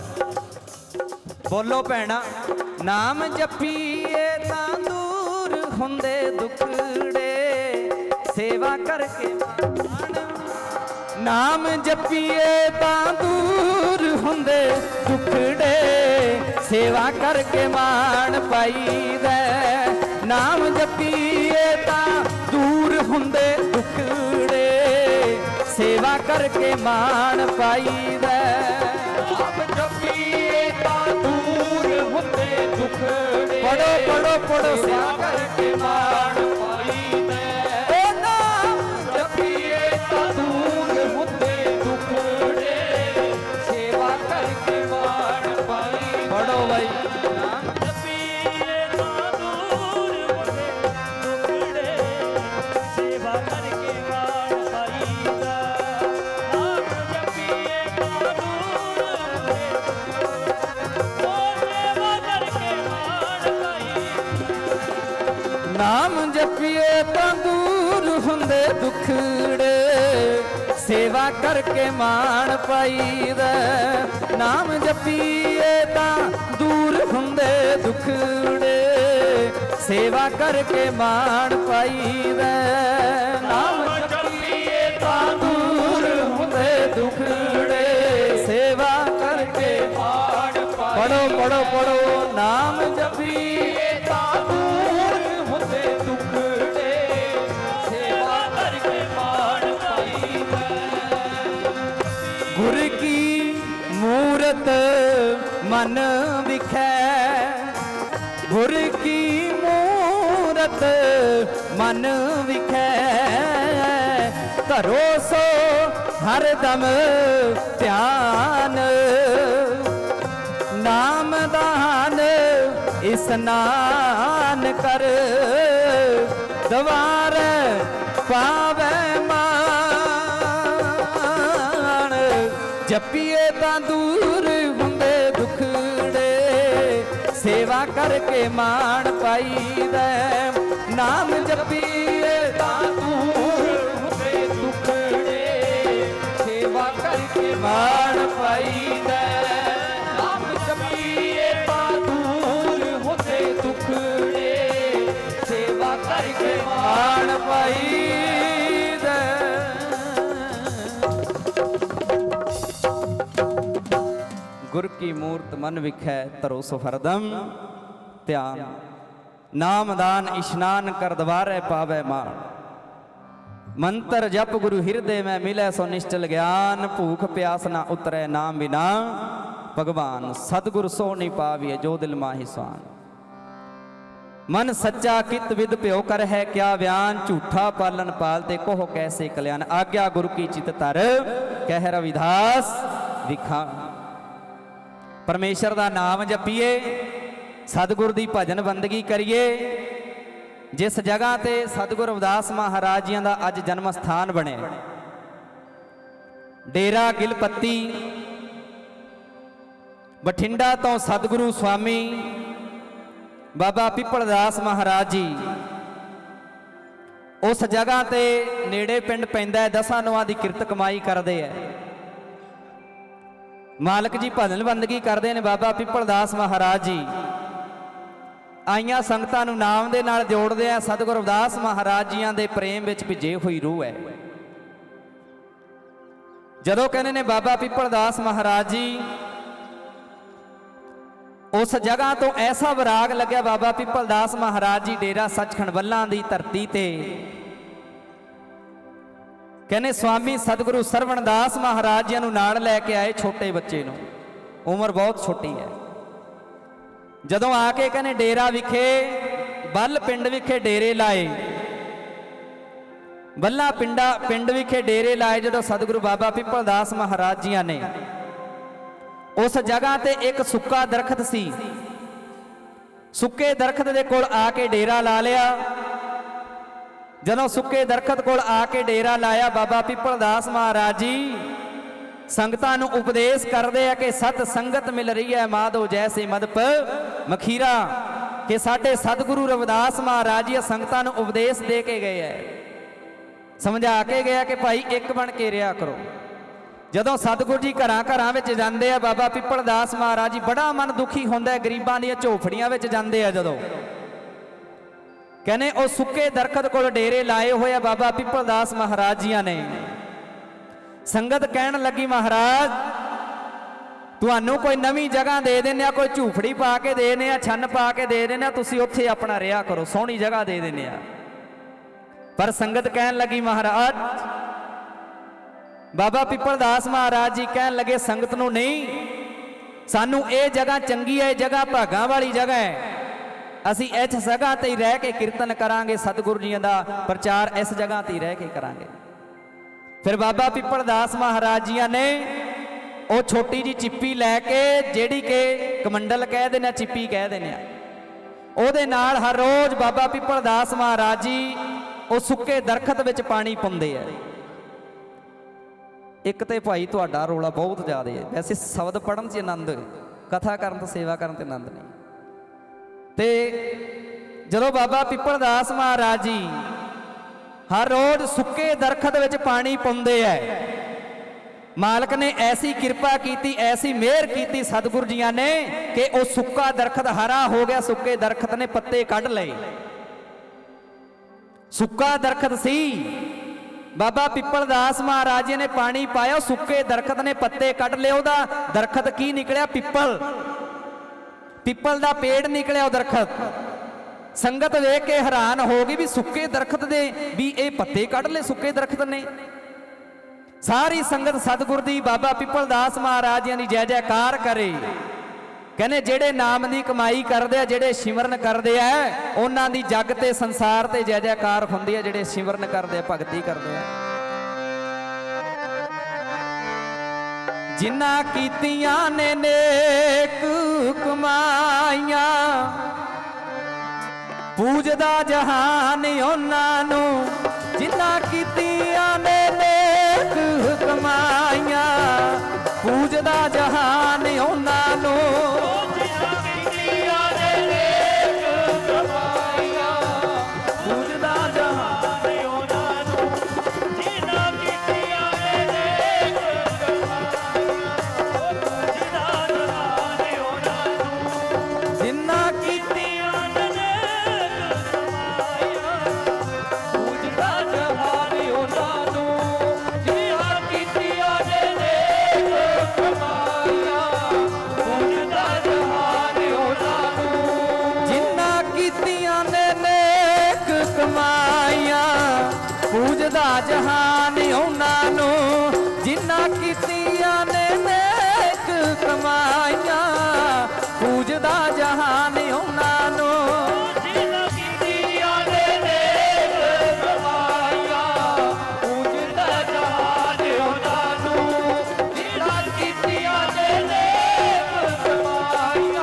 बोलो भैणा। नाम जपीए तां दूर हुंदे दुखड़े, सेवा करके नाम जपीए तां दूर हुंदे दुखड़े, सेवा करके मान पाईदा। नाम जपीए तां दूर हुंदे दुखड़े, सेवा करके मान पाईदा। नाम जपीए तां दूर हुंदे दुखड़े, पढ़ो पढ़ो पढ़ो, सेवा करके मान पाईदा। नाम जपीए तां दूर हुंदे दुखड़े, सेवा करके मान पाईदा। पढ़ो भाई। नाम जपीए तां दूर हुंदे दुखड़े, करके मान पाईदा नाम जपीए ता दूर हुंदे ओ सेवा करके मान पाईदा नाम जपीए तां दूर हुंदे दुखड़े सेवा करके मान पाईदा नाम जपीए तां दूर हुंदे दुखड़े सेवा करके मान पाईदा नाम जपीए तां दूर हुंदे दुखड़े सेवा करके मान पाईदा पढ़ो पढ़ो पढ़ो नाम जपीए तां दूर हुंदे दुखड़े सेवा करके मान पाईदा गुर की मूरत मन विखै गुर की मूरत मन विखै धरो सो हर दम ध्यान नाम दान स्नान कर द्वार पावे मान जपीए तां दूर हुंदे दुखड़े सेवा करके मान पाईदा नाम जपीए तां दूर हुंदे दुखड़े सेवा करके मान पाईदा नाम जपीए तां दूर हुंदे दुखड़े सेवा करके मान पाईदा गुर की मूर्त मन विखै धरो सो हरदम ध्यान नाम दान इशनान कर द्वारे पावे मान मंत्र जप गुरु हृदय में मिले सो निश्चल ज्ञान भूख प्यास ना उतरे नाम बिना भगवान सतगुरु सो नहीं पाविए जो दिल माही स्वान मन सच्चा कित विद प्यो कर है क्या बयान झूठा पालन पालते कोह कैसे कल्याण आज्ञा गुरु की चित तर कह रविदास विखा परमेश्वर का नाम जपीए सतगुरु की भजन बंदगी करिए जिस जगह ते सतगुरु रविदास महाराज जी का अज जन्म स्थान बने डेरा गिलपत्ती बठिंडा तो सतगुरु स्वामी बाबा पिपलदास महाराज जी उस जगह ते नेड़े पिंड पैंदा है दसां नौआं दी किरत कमाई करते हैं मालक जी भजन बंदगी करते हैं बाबा पिपलदास महाराज जी आईयां संगतां नूं नाम दे नाल जोड़दे आ सतगुरु रविदास महाराज जियां दे प्रेम विच भिजे हुई रूह है जदों कहने ने बाबा पिपलदास महाराज जी उस जगह तो ऐसा विराग लग्या बाबा पिपलदास महाराज जी डेरा सचखंड वल्लां दी धरती ते कहने स्वामी सतगुरु सरवणदास महाराज जी नूं नाल लैके आए छोटे बच्चे नूं उम्र बहुत छोटी है जदों आके कहने डेरा विखे बल पिंड विखे डेरे लाए बल्ला पिंड विखे डेरे लाए जदों सतगुरु बाबा पिपलदास महाराज जी ने उस जगह ते एक सुक्का दरखत सी सुक्के दरखत दे कोल आके डेरा ला लिया जदों सुक्के दरखत कोल आके डेरा लाया बाबा पिपलदास महाराज जी संगतां नूं उपदेश करदे आ कि सत संगत मिल रही है माधो जैसे मदप मखीरा कि साडे सतगुरु रविदास महाराज जी संगतां नूं उपदेश दे के गए है समझा के गया कि भाई एक बन के रिहा करो जदों सतगुरु जी घरां घरां विच जांदे आ बाबा पिपलदास महाराज जी बड़ा मन दुखी हुंदा है गरीबां दी झोपड़ियां विच जांदे आ जदों कहने उस सुक्के दरखत कोल डेरे लाए होए बाबा पिपलदास महाराज जी ने संगत कहन लगी महाराज तुहानू कोई नवीं जगह दे देने कोई झूपड़ी पा के देने छन पा के दे देने तुसीं उत्थे अपना रिहा करो सोहनी जगह दे देने पर संगत कहन लगी महाराज बाबा पिपलदास महाराज जी कहन लगे संगत नूं नहीं सानू ये जगह चंगी है जगह भागां वाली जगह है असी इस जगह ते ही रह के कीर्तन करांगे सतगुरु जी का प्रचार इस जगह ते ही रह के करांगे फिर बाबा पिपलदास महाराज जी ने वो छोटी जी चिप्पी लैके जेड़ी के कमंडल कह देने चिप्पी कह देने ओदे नाल हर रोज बाबा पिपलदास महाराज जी ਉਹ ਸੁੱਕੇ ਦਰਖਤ ਵਿੱਚ ਪਾਣੀ ਪਾਉਂਦੇ ਆ। ਇੱਕ ਤੇ ਭਾਈ ਤੁਹਾਡਾ ਰੋਲਾ ਬਹੁਤ ਜ਼ਿਆਦਾ ਹੈ, ਵੈਸੇ ਸ਼ਬਦ ਪੜ੍ਹਨ 'ਚ ਆਨੰਦ ਹੈ, ਕਥਾ ਕਰਨ ਤੇ ਸੇਵਾ ਕਰਨ ਤੇ ਆਨੰਦ ਨਹੀਂ। ਤੇ ਜਦੋਂ ਬਾਬਾ ਪਿੱਪਲ ਦਾਸ ਮਹਾਰਾਜ ਜੀ ਹਰ ਰੋਜ਼ ਸੁੱਕੇ ਦਰਖਤ ਵਿੱਚ ਪਾਣੀ ਪਾਉਂਦੇ ਐ, ਮਾਲਕ ਨੇ ਐਸੀ ਕਿਰਪਾ ਕੀਤੀ, ਐਸੀ ਮਿਹਰ ਕੀਤੀ ਸਤਿਗੁਰੂ ਜੀਆਂ ਨੇ ਕਿ ਉਹ ਸੁੱਕਾ ਦਰਖਤ ਹਰਾ ਹੋ ਗਿਆ। ਸੁੱਕੇ ਦਰਖਤ ਨੇ ਪੱਤੇ ਕੱਢ ਲਏ। ਸੁੱਕਾ ਦਰਖਤ ਸੀ, ਬਾਬਾ ਪਿੱਪਲ ਦਾਸ ਮਹਾਰਾਜ ਜੀ ਨੇ ਪਾਣੀ ਪਾਇਆ, ਸੁੱਕੇ ਦਰਖਤ ਨੇ ਪੱਤੇ ਕੱਢ ਲਏ। ਉਹਦਾ ਦਰਖਤ ਕੀ ਨਿਕਲਿਆ? ਪਿੱਪਲ। ਪਿੱਪਲ ਦਾ ਪੇੜ ਨਿਕਲਿਆ ਉਹ ਦਰਖਤ। ਸੰਗਤ ਵੇਖ ਕੇ ਹੈਰਾਨ ਹੋ ਗਈ ਵੀ ਸੁੱਕੇ ਦਰਖਤ ਦੇ ਵੀ ਇਹ ਪੱਤੇ ਕੱਢ ਲਏ ਸੁੱਕੇ ਦਰਖਤ ਨੇ। ਸਾਰੀ ਸੰਗਤ ਸਤਿਗੁਰ ਦੀ ਬਾਬਾ ਪਿੱਪਲ ਦਾਸ ਮਹਾਰਾਜ ਜੀ ਦੀ ਜੈ ਜੈਕਾਰ ਕਰੇ। ਕਹਿੰਦੇ ਜਿਹੜੇ ਨਾਮ ਦੀ ਕਮਾਈ ਕਰਦੇ ਆ, ਜਿਹੜੇ ਸਿਮਰਨ ਕਰਦੇ ਆ, ਉਹਨਾਂ ਦੀ ਜੱਗ ਤੇ ਸੰਸਾਰ ਤੇ ਜੈ ਜੈਕਾਰ ਹੁੰਦੀ ਹੈ। ਜਿਹੜੇ ਸਿਮਰਨ ਕਰਦੇ ਆ, ਭਗਤੀ ਕਰਦੇ ਆ। ਜਿਨ੍ਹਾਂ ਕੀਤੀਆਂ ਨੇ ਨੇਕ ਕਮਾਈਆਂ, ਪੂਜਦਾ ਜਹਾਨ ਉਹਨਾਂ ਨੂੰ। ਜਿਨ੍ਹਾਂ ਕੀਤੀਆਂ ਨੇ ਨੇਕ ਕਮਾਈਆਂ, ਪੂਜਦਾ ਜਹਾਨ ਉਹਨਾਂ ਨੂੰ। ਪੂਜਦਾ ਜਹਾਨ ਉਹਨਾਂ ਨੂੰ। ਜਿਨ੍ਹਾਂ ਕੀਤੀਆਂ ਨੇ ਨੇਕ ਕਮਾਈਆਂ, ਪੂਜਦਾ ਜਹਾਨ ਉਹਨਾਂ ਨੂੰ। ਜਿਨ੍ਹਾਂ ਕੀਤੀਆਂ ਨੇ ਨੇਕ ਕਮਾਈਆਂ, ਪੂਜਦਾ ਜਹਾਨ ਉਹਨਾਂ ਨੂੰ। ਜਿਨ੍ਹਾਂ ਕੀਤੀਆਂ ਨੇ ਨੇਕ ਕਮਾਈਆਂ,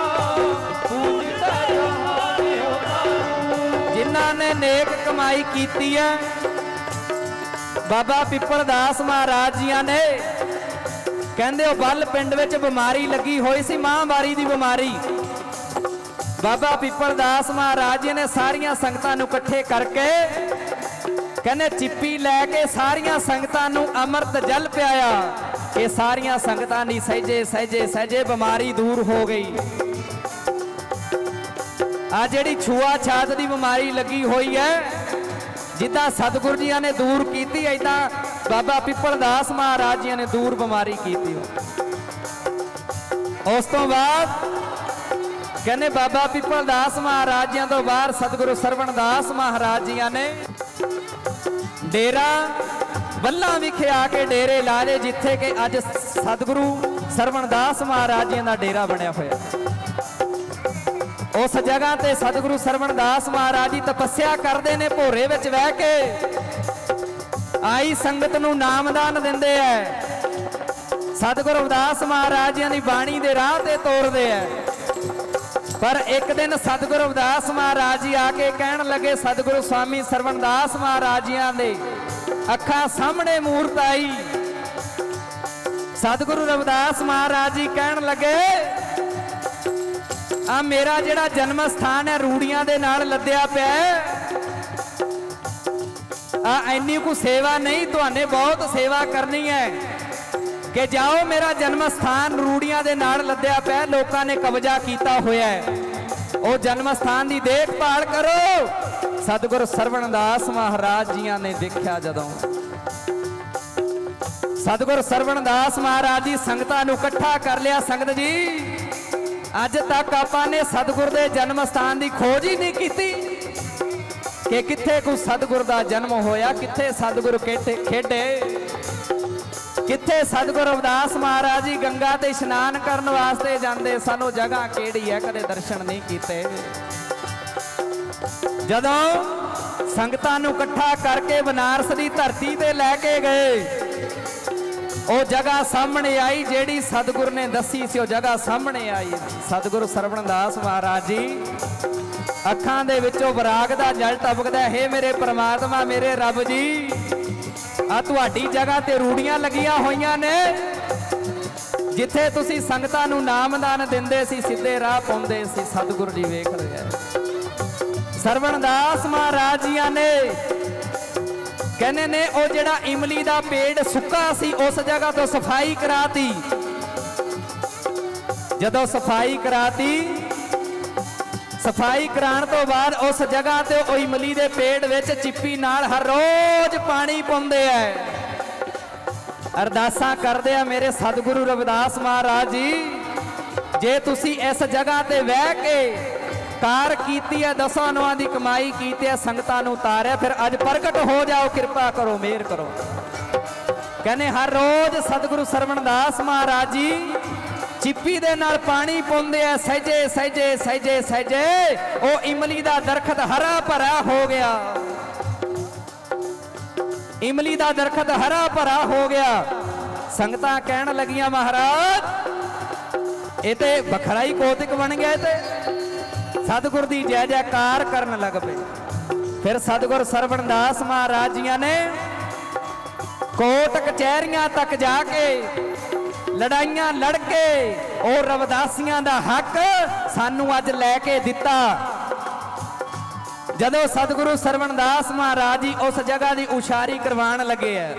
ਪੂਜਦਾ ਜਹਾਨ ਉਹਨਾਂ ਨੂੰ। ਜਿਨ੍ਹਾਂ ਨੇ ਨੇਕ ਕਮਾਈ ਕੀਤੀ ਹੈ, ਬਾਬਾ ਪਿੱਪਲ ਦਾਸ ਮਹਾਰਾਜ ਜੀਆਂ ਨੇ ਕਹਿੰਦੇ ਉਹ ਬੱਲ ਪਿੰਡ ਵਿੱਚ ਬਿਮਾਰੀ ਲੱਗੀ ਹੋਈ ਸੀ, ਮਹਾਂਮਾਰੀ ਦੀ ਬਿਮਾਰੀ। ਬਾਬਾ ਪਿੱਪਲ ਦਾਸ ਮਹਾਰਾਜ ਜੀ ਨੇ ਸਾਰੀਆਂ ਸੰਗਤਾਂ ਨੂੰ ਇਕੱਠੇ ਕਰਕੇ ਕਹਿੰਦੇ ਚਿੱਪੀ ਲੈ ਕੇ ਸਾਰੀਆਂ ਸੰਗਤਾਂ ਨੂੰ ਅੰਮ੍ਰਿਤ ਜਲ ਪਿਆਇਆ। ਇਹ ਸਾਰੀਆਂ ਸੰਗਤਾਂ ਦੀ ਸਹਿਜੇ ਸਹਿਜੇ ਸਹਿਜੇ ਬਿਮਾਰੀ ਦੂਰ ਹੋ ਗਈ। ਆ ਜਿਹੜੀ ਛੂਆ ਛਾਤ ਦੀ ਬਿਮਾਰੀ ਲੱਗੀ ਹੋਈ ਹੈ, ਜਿੱਦਾਂ ਸਤਿਗੁਰੂ ਜੀਆਂ ਨੇ ਦੂਰ ਕੀਤੀ, ਏਦਾਂ ਬਾਬਾ ਪਿੱਪਲ ਦਾਸ ਮਹਾਰਾਜ ਜੀ ਨੇ ਦੂਰ ਬਿਮਾਰੀ ਕੀਤੀ। ਉਸ ਤੋਂ ਬਾਅਦ ਕਹਿੰਦੇ ਬਾਬਾ ਪਿੱਪਲ ਦਾਸ ਮਹਾਰਾਜ ਜੀ ਤੋਂ ਬਾਅਦ ਸਤਿਗੁਰੂ ਸਰਵਣ ਦਾਸ ਮਹਾਰਾਜ ਜੀ ਨੇ ਡੇਰਾ ਬੱਲਾ ਵਿਖੇ ਆ ਕੇ ਡੇਰੇ ਲਾ ਲਏ, ਜਿੱਥੇ ਕਿ ਅੱਜ ਸਤਿਗੁਰੂ ਸਰਵਣ ਦਾਸ ਮਹਾਰਾਜ ਜੀ ਦਾ ਡੇਰਾ ਬਣਿਆ ਹੋਇਆ। ਉਸ ਜਗ੍ਹਾ ਤੇ ਸਤਿਗੁਰੂ ਸਰਵਣ ਦਾਸ ਮਹਾਰਾਜ ਜੀ ਤਪੱਸਿਆ ਕਰਦੇ ਨੇ, ਭੋਰੇ ਵਿੱਚ ਬਹਿ ਕੇ ਆਈ ਸੰਗਤ ਨੂੰ ਨਾਮਦਾਨ ਦਿੰਦੇ ਐ। ਸਤਿਗੁਰੂ ਰਵਿਦਾਸ ਮਹਾਰਾਜ ਜੀ ਦੀ ਬਾਣੀ ਦੇ ਰਾਹ ਤੇ ਤੋਰਦੇ ਐ। ਪਰ ਇੱਕ ਦਿਨ ਸਤਿਗੁਰੂ ਰਵਿਦਾਸ ਮਹਾਰਾਜ ਜੀ ਆ ਕੇ ਕਹਿਣ ਲੱਗੇ, ਸਤਿਗੁਰੂ ਸਵਾਮੀ ਸਰਵਣ ਦਾਸ ਮਹਾਰਾਜ ਜੀ ਦੇ ਅੱਖਾਂ ਸਾਹਮਣੇ ਮੂਰਤ ਆਈ। ਸਤਿਗੁਰੂ ਰਵਿਦਾਸ ਮਹਾਰਾਜ ਜੀ ਕਹਿਣ ਲੱਗੇ, ਆ ਮੇਰਾ ਜਿਹੜਾ ਜਨਮ ਸਥਾਨ ਹੈ ਰੂੜੀਆਂ ਦੇ ਨਾਲ ਲੱਦਿਆ ਪਿਆ, ਆ ਇੰਨੀ ਕੁ ਸੇਵਾ ਨਹੀਂ, ਤੁਹਾਨੇ ਬਹੁਤ ਸੇਵਾ ਕਰਨੀ ਹੈ ਕਿ ਜਾਓ ਮੇਰਾ ਜਨਮ ਸਥਾਨ ਰੂੜੀਆਂ ਦੇ ਨਾਲ ਲੱਦਿਆ ਪਿਆ, ਲੋਕਾਂ ਨੇ ਕਬਜ਼ਾ ਕੀਤਾ ਹੋਇਆ ਹੈ, ਉਹ ਜਨਮ ਸਥਾਨ ਦੀ ਦੇਖਭਾਲ ਕਰੋ। ਸਤਿਗੁਰੂ ਸਰਵਣ ਦਾਸ ਮਹਾਰਾਜ ਜੀਆਂ ਨੇ ਦੇਖਿਆ, ਜਦੋਂ ਸਤਿਗੁਰੂ ਸਰਵਣ ਦਾਸ ਮਹਾਰਾਜ ਜੀ ਸੰਗਤਾਂ ਨੂੰ ਇਕੱਠਾ ਕਰ ਲਿਆ। ਸੰਗਤ ਜੀ, ਅੱਜ ਤੱਕ ਆਪਾਂ ਨੇ ਸਤਿਗੁਰ ਦੇ ਜਨਮ ਸਥਾਨ ਦੀ ਖੋਜ ਹੀ ਨਹੀਂ ਕੀਤੀ ਕਿ ਕਿੱਥੇ ਕੋਈ ਸਤਿਗੁਰ ਦਾ ਜਨਮ ਹੋਇਆ, ਕਿੱਥੇ ਸਤਿਗੁਰ ਖੇਡੇ, ਕਿੱਥੇ ਸਤਿਗੁਰੂ ਰਵਿਦਾਸ ਮਹਾਰਾਜ ਜੀ ਗੰਗਾ ਤੇ ਇਸ਼ਨਾਨ ਕਰਨ ਵਾਸਤੇ ਜਾਂਦੇ ਸਨ, ਉਹ ਜਗ੍ਹਾ ਕਿਹੜੀ ਹੈ, ਕਦੇ ਦਰਸ਼ਨ ਨਹੀਂ ਕੀਤੇ। ਜਦੋਂ ਸੰਗਤਾਂ ਨੂੰ ਇਕੱਠਾ ਕਰਕੇ ਬਨਾਰਸ ਦੀ ਧਰਤੀ ਤੇ ਲੈ ਕੇ ਗਏ, ਉਹ ਜਗ੍ਹਾ ਸਾਹਮਣੇ ਆਈ ਜਿਹੜੀ ਸਤਿਗੁਰ ਨੇ ਦੱਸੀ ਸੀ, ਉਹ ਜਗ੍ਹਾ ਸਾਹਮਣੇ ਆਈ। ਸਤਿਗੁਰੂ ਸਰਵਣ ਦਾਸ ਮਹਾਰਾਜ ਜੀ ਅੱਖਾਂ ਦੇ ਵਿੱਚੋਂ ਵਿਰਾਗ ਦਾ ਜਲ ਟਪਕਦਾ। ਹੇ ਮੇਰੇ ਪ੍ਰਮਾਤਮਾ, ਮੇਰੇ ਰੱਬ ਜੀ, ਆ ਤੁਹਾਡੀ ਜਗ੍ਹਾ ਤੇ ਰੂੜੀਆਂ ਲੱਗੀਆਂ ਹੋਈਆਂ ਨੇ, ਜਿੱਥੇ ਤੁਸੀਂ ਸੰਗਤਾਂ ਨੂੰ ਨਾਮਦਾਨ ਦਿੰਦੇ ਸੀ, ਸਿੱਧੇ ਰਾਹ ਪਾਉਂਦੇ ਸੀ। ਸਤਿਗੁਰੂ ਜੀ ਵੇਖ ਰਿਹਾ। ਸਰਵਣਦਾਸ ਮਹਾਰਾਜ ਜੀਆਂ ਨੇ ਕਹਿੰਦੇ ਨੇ ਉਹ ਜਿਹੜਾ ਇਮਲੀ ਦਾ ਪੇੜ ਸੁੱਕਾ ਸੀ, ਉਸ ਜਗ੍ਹਾ ਤੋਂ ਸਫਾਈ ਕਰਾਤੀ। ਜਦੋਂ ਸਫਾਈ ਕਰਾਤੀ, ਸਫਾਈ ਕਰਾਉਣ ਤੋਂ ਬਾਅਦ ਉਸ ਜਗ੍ਹਾ ਤੇ ਉਹ ਇਮਲੀ ਦੇ ਪੇੜ ਵਿੱਚ ਚਿੱਪੀ ਨਾਲ ਹਰ ਰੋਜ਼ ਪਾਣੀ ਪਾਉਂਦੇ ਐ, ਅਰਦਾਸਾਂ ਕਰਦੇ ਆ। ਮੇਰੇ ਸਤਿਗੁਰੂ ਰਵਿਦਾਸ ਮਹਾਰਾਜ ਜੀ, ਜੇ ਤੁਸੀਂ ਇਸ ਜਗ੍ਹਾ ਤੇ ਬਹਿ ਕੇ ਕਾਰ ਕੀਤੀ ਹੈ, 10 ਅਨੁਆਂ ਦੀ ਕਮਾਈ ਕੀਤੀ ਹੈ, ਸੰਗਤਾਂ ਨੂੰ ਉਤਾਰਿਆ, ਫਿਰ ਅੱਜ ਪ੍ਰਗਟ ਹੋ ਜਾਓ, ਕਿਰਪਾ ਕਰੋ, ਮਿਹਰ ਕਰੋ। ਕਹਿੰਦੇ ਹਰ ਰੋਜ਼ ਸਤਿਗੁਰੂ ਸਰਵਣਦਾਸ ਮਹਾਰਾਜ ਜੀ ਚਿੱਪੀ ਦੇ ਨਾਲ ਪਾਣੀ ਪਾਉਂਦੇ ਆ। ਸਹਿਜੇ ਸਹਿਜੇ ਸਹਿਜੇ ਸਹਿਜੇ ਉਹ ਇਮਲੀ ਦਾ ਦਰਖਤ ਹਰਾ ਭਰਾ ਹੋ ਗਿਆ। ਇਮਲੀ ਦਾ ਦਰਖਤ ਹਰਾ ਭਰਾ ਹੋ ਗਿਆ। ਸੰਗਤਾਂ ਕਹਿਣ ਲੱਗੀਆਂ, ਮਹਾਰਾਜ ਇਹ ਤੇ ਵੱਖਰਾ ਹੀ ਕੌਤਕ ਬਣ ਗਿਆ। ਤੇ ਸਤਿਗੁਰ ਦੀ ਜੈ ਜੈਕਾਰ ਕਰਨ ਲੱਗ ਪਏ। ਫਿਰ ਸਤਿਗੁਰ ਸਰਵਣਦਾਸ ਮਹਾਰਾਜ ਜੀਆਂ ਨੇ ਕੋਟ ਕਚਹਿਰੀਆਂ ਤੱਕ ਜਾ ਕੇ ਲੜਾਈਆਂ ਲੜ ਕੇ ਉਹ ਰਵਿਦਾਸੀਆਂ ਦਾ ਹੱਕ ਸਾਨੂੰ ਅੱਜ ਲੈ ਕੇ ਦਿੱਤਾ। ਜਦੋਂ ਸਤਿਗੁਰੂ ਸਰਵਣਦਾਸ ਮਹਾਰਾਜ ਜੀ ਉਸ ਜਗ੍ਹਾ ਦੀ ਉਸ਼ਾਰੀ ਕਰਵਾਉਣ ਲੱਗੇ ਐ,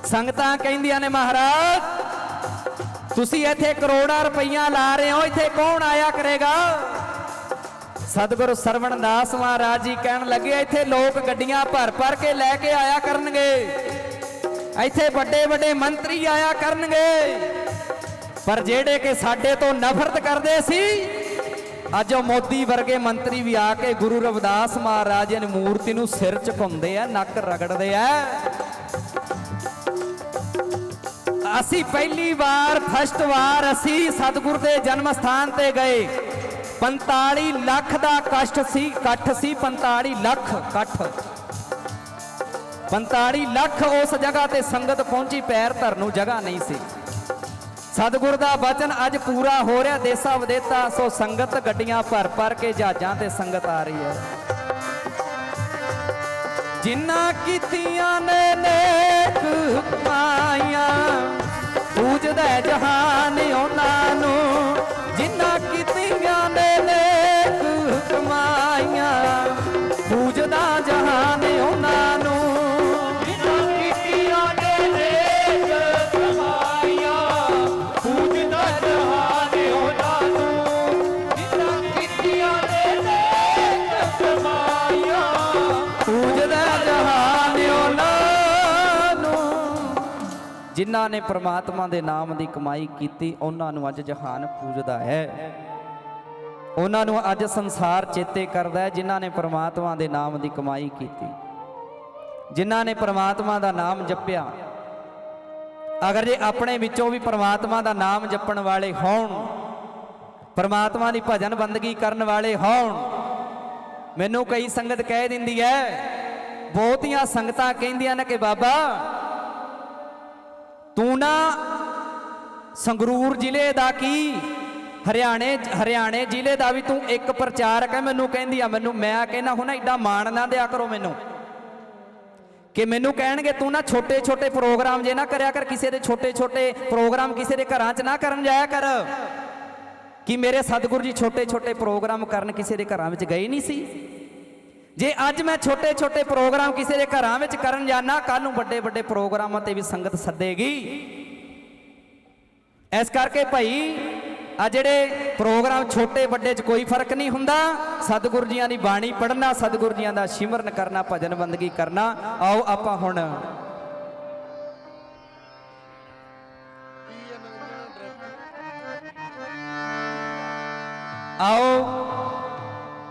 ਸੰਗਤਾਂ ਕਹਿੰਦੀਆਂ ਨੇ, ਮਹਾਰਾਜ ਤੁਸੀਂ ਇੱਥੇ ਕਰੋੜਾਂ ਰੁਪਈਆ ਲਾ ਰਹੇ ਹੋ, ਇੱਥੇ ਕੌਣ ਆਇਆ ਕਰੇਗਾ? ਸਤਿਗੁਰੂ ਸਰਵਣਦਾਸ ਮਹਾਰਾਜ ਜੀ ਕਹਿਣ ਲੱਗੇ, ਇੱਥੇ ਲੋਕ ਗੱਡੀਆਂ ਭਰ ਭਰ ਕੇ ਲੈ ਕੇ ਆਇਆ ਕਰਨਗੇ, ਇੱਥੇ ਵੱਡੇ ਵੱਡੇ ਮੰਤਰੀ ਆਇਆ ਕਰਨਗੇ, ਪਰ ਜਿਹੜੇ ਕਿ ਸਾਡੇ ਤੋਂ ਨਫ਼ਰਤ ਕਰਦੇ ਸੀ, ਅੱਜ ਉਹ ਮੋਦੀ ਵਰਗੇ ਮੰਤਰੀ ਵੀ ਆ ਕੇ ਗੁਰੂ ਰਵਿਦਾਸ ਮਹਾਰਾਜ ਦੀ ਮੂਰਤੀ ਨੂੰ ਸਿਰ ਝੁਕਾਉਂਦੇ ਆ, ਨੱਕ ਰਗੜਦੇ ਆ। ਅਸੀਂ ਪਹਿਲੀ ਵਾਰ ਫਸਟ ਵਾਰ ਅਸੀਂ ਸਤਿਗੁਰ ਦੇ ਜਨਮ ਸਥਾਨ ਤੇ ਗਏ। 45 ਲੱਖ ਦਾ ਇਕੱਠ ਸੀ 45 ਲੱਖ ਇਕੱਠ, 45 ਲੱਖ ਉਸ ਜਗ੍ਹਾ ਤੇ ਸੰਗਤ ਪਹੁੰਚੀ, ਪੈਰ ਧਰਨ ਨੂੰ ਜਗ੍ਹਾ ਨਹੀਂ ਸੀ। ਸਤਿਗੁਰ ਦਾ ਬਚਨ ਅੱਜ ਪੂਰਾ ਹੋ ਰਿਹਾ, ਦੇਸਾਂ ਵਿਦੇਸਾਂ ਸੋ ਸੰਗਤ ਗੱਡੀਆਂ ਭਰ ਭਰ ਕੇ ਜਹਾਜ਼ਾਂ ਤੇ ਸੰਗਤ ਆ ਰਹੀ ਹੈ। ਜਿਨ੍ਹਾਂ ਕੀਤੀਆਂ ਨੇ ਨੇਕ ਕਮਾਈਆਂ, ਪੂਜਦਾ ਜਹਾਨ ਉਹਨਾਂ ਨੂੰ। ਜਿਨ੍ਹਾਂ ਕੀਤੀਆਂ ਨੇ ਨੇਕ ਕਮਾਈਆਂ, ਪੂਜਦਾ ਜਹਾਨ ਉਹਨਾਂ ਨੂੰ। ਜਿਨ੍ਹਾਂ ਨੇ ਪ੍ਰਮਾਤਮਾ ਦੇ ਨਾਮ ਦੀ ਕਮਾਈ ਕੀਤੀ, ਉਹਨਾਂ ਨੂੰ ਅੱਜ ਜਹਾਨ ਪੂਜਦਾ ਹੈ। ਉਹਨਾਂ ਨੂੰ ਅੱਜ ਸੰਸਾਰ ਚੇਤੇ ਕਰਦਾ ਹੈ, ਜਿਨ੍ਹਾਂ ਨੇ ਪ੍ਰਮਾਤਮਾ ਦੇ ਨਾਮ ਦੀ ਕਮਾਈ ਕੀਤੀ, ਜਿਨ੍ਹਾਂ ਨੇ ਪ੍ਰਮਾਤਮਾ ਦਾ ਨਾਮ ਜਪਿਆ। ਅਗਰ ਜੇ ਆਪਣੇ ਵਿੱਚੋਂ ਵੀ ਪ੍ਰਮਾਤਮਾ ਦਾ ਨਾਮ ਜਪਣ ਵਾਲੇ ਹੋਣ, ਪ੍ਰਮਾਤਮਾ ਦੀ ਭਜਨ ਬੰਦਗੀ ਕਰਨ ਵਾਲੇ ਹੋਣ। ਮੈਨੂੰ ਕਈ ਸੰਗਤ ਕਹਿ ਦਿੰਦੀ ਹੈ, ਬਹੁਤੀਆਂ ਸੰਗਤਾਂ ਕਹਿੰਦੀਆਂ ਨੇ ਕਿ ਬਾਬਾ ਤੂੰ ਨਾ ਸੰਗਰੂਰ ਜ਼ਿਲ੍ਹੇ ਦਾ ਕੀ ਹਰਿਆਣੇ ਜ਼ਿਲ੍ਹੇ ਦਾ ਵੀ ਤੂੰ ਇੱਕ ਪ੍ਰਚਾਰਕ ਹੈ। ਮੈਨੂੰ ਕਹਿੰਦੀ ਆ, ਮੈਂ ਕਹਿੰਦਾ ਹੁਣ ਐਡਾ ਮਾਣ ਨਾ ਦਿਆ ਕਰੋ ਮੈਨੂੰ, ਕਿ ਮੈਨੂੰ ਕਹਿਣਗੇ ਤੂੰ ਨਾ ਛੋਟੇ ਛੋਟੇ ਪ੍ਰੋਗਰਾਮ ਜੇ ਨਾ ਕਰਿਆ ਕਰ, ਕਿਸੇ ਦੇ ਛੋਟੇ ਛੋਟੇ ਪ੍ਰੋਗਰਾਮ ਕਿਸੇ ਦੇ ਘਰਾਂ 'ਚ ਨਾ ਕਰਨ ਜਾਇਆ ਕਰ। ਕਿ ਮੇਰੇ ਸਤਿਗੁਰੂ ਜੀ ਛੋਟੇ ਛੋਟੇ ਪ੍ਰੋਗਰਾਮ ਕਰਨ ਕਿਸੇ ਦੇ ਘਰਾਂ ਵਿੱਚ ਗਏ ਨਹੀਂ ਸੀ? ਜੇ ਅੱਜ ਮੈਂ ਛੋਟੇ ਛੋਟੇ ਪ੍ਰੋਗਰਾਮ ਕਿਸੇ ਦੇ ਘਰਾਂ ਵਿੱਚ ਕਰਨ ਜਾਣਾ, ਕੱਲ ਨੂੰ ਵੱਡੇ ਵੱਡੇ ਪ੍ਰੋਗਰਾਮਾਂ ਤੇ ਵੀ ਸੰਗਤ ਸੱਦੇਗੀ। ਇਸ ਕਰਕੇ ਭਾਈ ਆ ਜਿਹੜੇ ਪ੍ਰੋਗਰਾਮ ਛੋਟੇ ਵੱਡੇ 'ਚ ਕੋਈ ਫਰਕ ਨਹੀਂ ਹੁੰਦਾ। ਸਤਿਗੁਰੂ ਜੀਆਂ ਦੀ ਬਾਣੀ ਪੜ੍ਹਨਾ, ਸਤਿਗੁਰੂ ਜੀਆਂ ਦਾ ਸਿਮਰਨ ਕਰਨਾ, ਭਜਨ ਬੰਦਗੀ ਕਰਨਾ। ਆਓ ਆਪਾਂ ਹੁਣ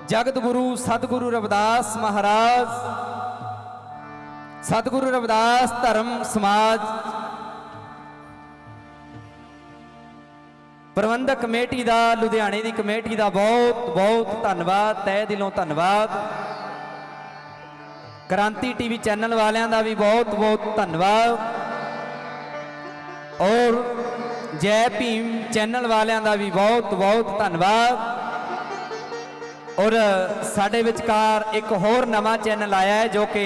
ਜਗਤ ਗੁਰੂ ਸਤਿਗੁਰੂ ਰਵਿਦਾਸ ਮਹਾਰਾਜ, ਸਤਿਗੁਰੂ ਰਵਿਦਾਸ ਧਰਮ ਸਮਾਜ ਪ੍ਰਬੰਧਕ ਕਮੇਟੀ ਦਾ, ਲੁਧਿਆਣੇ ਦੀ ਕਮੇਟੀ ਦਾ ਬਹੁਤ ਬਹੁਤ ਧੰਨਵਾਦ, ਤਹਿ ਦਿਲੋਂ ਧੰਨਵਾਦ। ਕ੍ਰਾਂਤੀ ਟੀਵੀ ਚੈਨਲ ਵਾਲਿਆਂ ਦਾ ਵੀ ਬਹੁਤ ਬਹੁਤ ਧੰਨਵਾਦ, ਔਰ ਜੈ ਭੀਮ ਚੈਨਲ ਵਾਲਿਆਂ ਦਾ ਵੀ ਬਹੁਤ ਬਹੁਤ ਧੰਨਵਾਦ। ਔਰ ਸਾਡੇ ਵਿਚਕਾਰ ਇੱਕ ਹੋਰ ਨਵਾਂ ਚੈਨਲ ਆਇਆ ਹੈ ਜੋ ਕਿ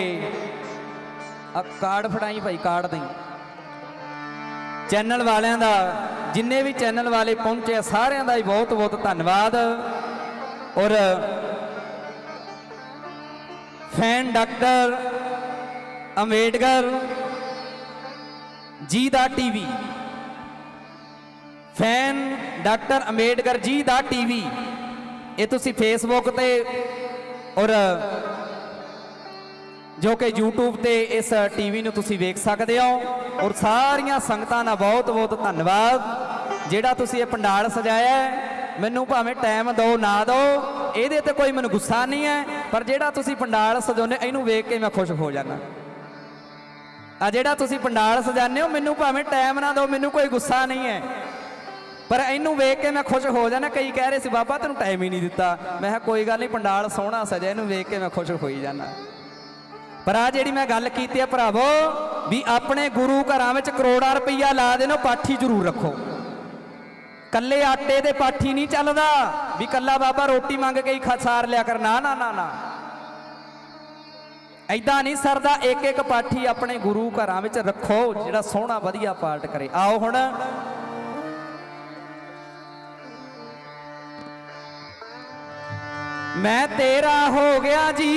ਕਾਰਡ ਫੜਾਈ ਭਾਈ, ਕਾਰਡ ਦੇ ਚੈਨਲ ਵਾਲਿਆਂ ਦਾ, ਜਿੰਨੇ ਵੀ ਚੈਨਲ ਵਾਲੇ ਪਹੁੰਚੇ ਸਾਰਿਆਂ ਦਾ ਹੀ ਬਹੁਤ ਬਹੁਤ ਧੰਨਵਾਦ। ਔਰ ਫੈਨ ਡਾਕਟਰ ਅੰਬੇਡਕਰ ਜੀ ਦਾ TV, fan doctor Ambedkar ji ਦਾ ਟੀਵੀ, ਇਹ ਤੁਸੀਂ ਫੇਸਬੁੱਕ ਤੇ ਔਰ ਜੋ ਕਿ YouTube ਤੇ ਇਸ ਟੀਵੀ ਨੂੰ ਤੁਸੀਂ ਵੇਖ ਸਕਦੇ ਹੋ। ਔਰ ਸਾਰੀਆਂ ਸੰਗਤਾਂ ਦਾ ਬਹੁਤ ਬਹੁਤ ਧੰਨਵਾਦ ਜਿਹੜਾ ਤੁਸੀਂ ਇਹ ਪੰਡਾਲ ਸਜਾਇਆ ਹੈ। ਮੈਨੂੰ ਭਾਵੇਂ ਟਾਈਮ ਦਿਓ ਨਾ ਦਿਓ, ਇਹਦੇ ਤੇ ਕੋਈ ਮੈਨੂੰ ਗੁੱਸਾ ਨਹੀਂ ਹੈ, ਪਰ ਜਿਹੜਾ ਤੁਸੀਂ ਪੰਡਾਲ ਸਜਾਉਂਦੇ ਇਹਨੂੰ ਵੇਖ ਕੇ ਮੈਂ ਖੁਸ਼ ਹੋ ਜਾਂਦਾ। ਆ ਜਿਹੜਾ ਤੁਸੀਂ ਪੰਡਾਲ ਸਜਾਉਂਦੇ ਹੋ, ਮੈਨੂੰ ਭਾਵੇਂ ਟਾਈਮ ਨਾ ਦਿਓ, ਮੈਨੂੰ ਕੋਈ ਗੁੱਸਾ ਨਹੀਂ ਹੈ, ਪਰ ਇਹਨੂੰ ਵੇਖ ਕੇ ਮੈਂ ਖੁਸ਼ ਹੋ ਜਾਣਾ। ਕਈ ਕਹਿ ਰਹੇ ਸੀ ਬਾਬਾ ਤੈਨੂੰ ਟਾਈਮ ਹੀ ਨਹੀਂ ਦਿੱਤਾ, ਮੈਂ ਕਿਹਾ ਕੋਈ ਗੱਲ ਨਹੀਂ, ਪੰਡਾਲ ਸੋਹਣਾ ਸਜਿਆ, ਇਹਨੂੰ ਵੇਖ ਕੇ ਮੈਂ ਖੁਸ਼ ਹੋਈ ਜਾਣਾ। ਪਰ ਆ ਜਿਹੜੀ ਮੈਂ ਗੱਲ ਕੀਤੀ ਹੈ ਭਰਾਵੋ, ਵੀ ਆਪਣੇ ਗੁਰੂ ਘਰਾਂ ਵਿੱਚ ਕਰੋੜਾਂ ਰੁਪਈਆ ਲਾ ਦੇਣੋ, ਪਾਠੀ ਜ਼ਰੂਰ ਰੱਖੋ। ਕੱਲੇ ਆਟੇ ਦੇ ਪਾਠੀ ਨਹੀਂ ਚੱਲਦਾ ਵੀ ਕੱਲਾ ਬਾਬਾ ਰੋਟੀ ਮੰਗ ਕੇ ਹੀ ਸਾਰ ਲਿਆ ਕਰ, ਨਾ ਨਾ ਨਾ ਨਾ, ਐਦਾਂ ਨਹੀਂ ਸਰਦਾ। ਇੱਕ ਇੱਕ ਪਾਠੀ ਆਪਣੇ ਗੁਰੂ ਘਰਾਂ ਵਿੱਚ ਰੱਖੋ ਜਿਹੜਾ ਸੋਹਣਾ ਵਧੀਆ ਪਾਠ ਕਰੇ। ਆਓ ਹੁਣ ਮੈਂ ਤੇਰਾ ਹੋ ਗਿਆ ਜੀ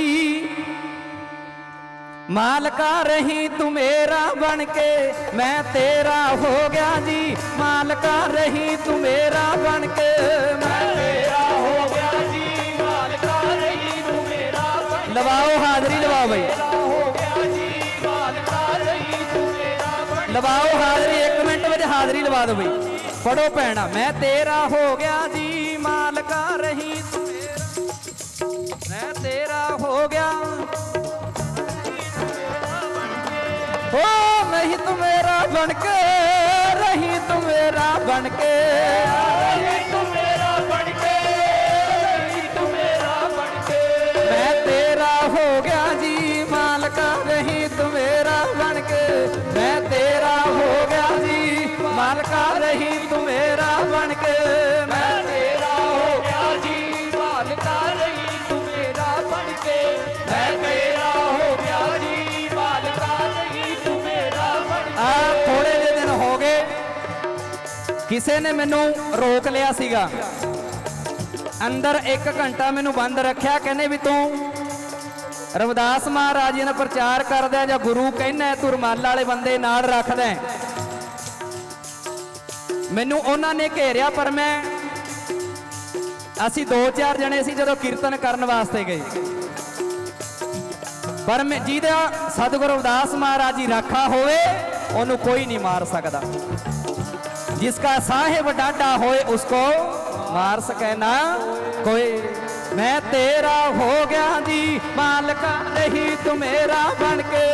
ਮਾਲਕਾ रही तू मेरा बन के, मैं तेरा हो गया जी मालका रही तू मेरा बन के, मैं तेरा हो गया जी मालका रही तू मेरा बन के। लवाओ हाजरी, लवाओ भाई, हो गया जी मालका रही तू मेरा बन, लवाओ हाजरी, 1 मिनट में हाजरी लवा दो भाई। पढ़ो भैना, मैं तेरा हो गया जी मालका रही तू मेरा, मैं तेरा हो गया हो, नहीं तू मेरा बन के, रही तू मेरा बन के, रही तू मेरा बन के, रही तू मेरा बन के, मैं तेरा हो गया जी मालका रही तू मेरा बन के, मैं तेरा हो गया जी मालका रही तू मेरा बन के, मैं तेरा हो गया जी मालका रही तू मेरा बन के, मैं तेरा हो गया जी मालका रही। थोड़े जे दिन हो गए किसी ने मैनू रोक लिया सीगा, अंदर 1 घंटा मैनू बंद रखा, कहने भी तू रविदास महाराज जी ने प्रचार कर दिया या गुरु कहना तू रुमाल वाले बंदे नाल रख दे। मैनू उन्होंने घेरिया, पर मैं असी 2-4 जने सी जदों कीर्तन करने वास्ते गए, पर मैं जिहदा सतगुरु रविदास महाराज जी राखा होवे ओनू कोई नहीं मार सकता, जिसका साहिब डाडा होए उसको मार सके ना कोई। मैं तेरा हो गया जी मालका रही तू मेरा बन के,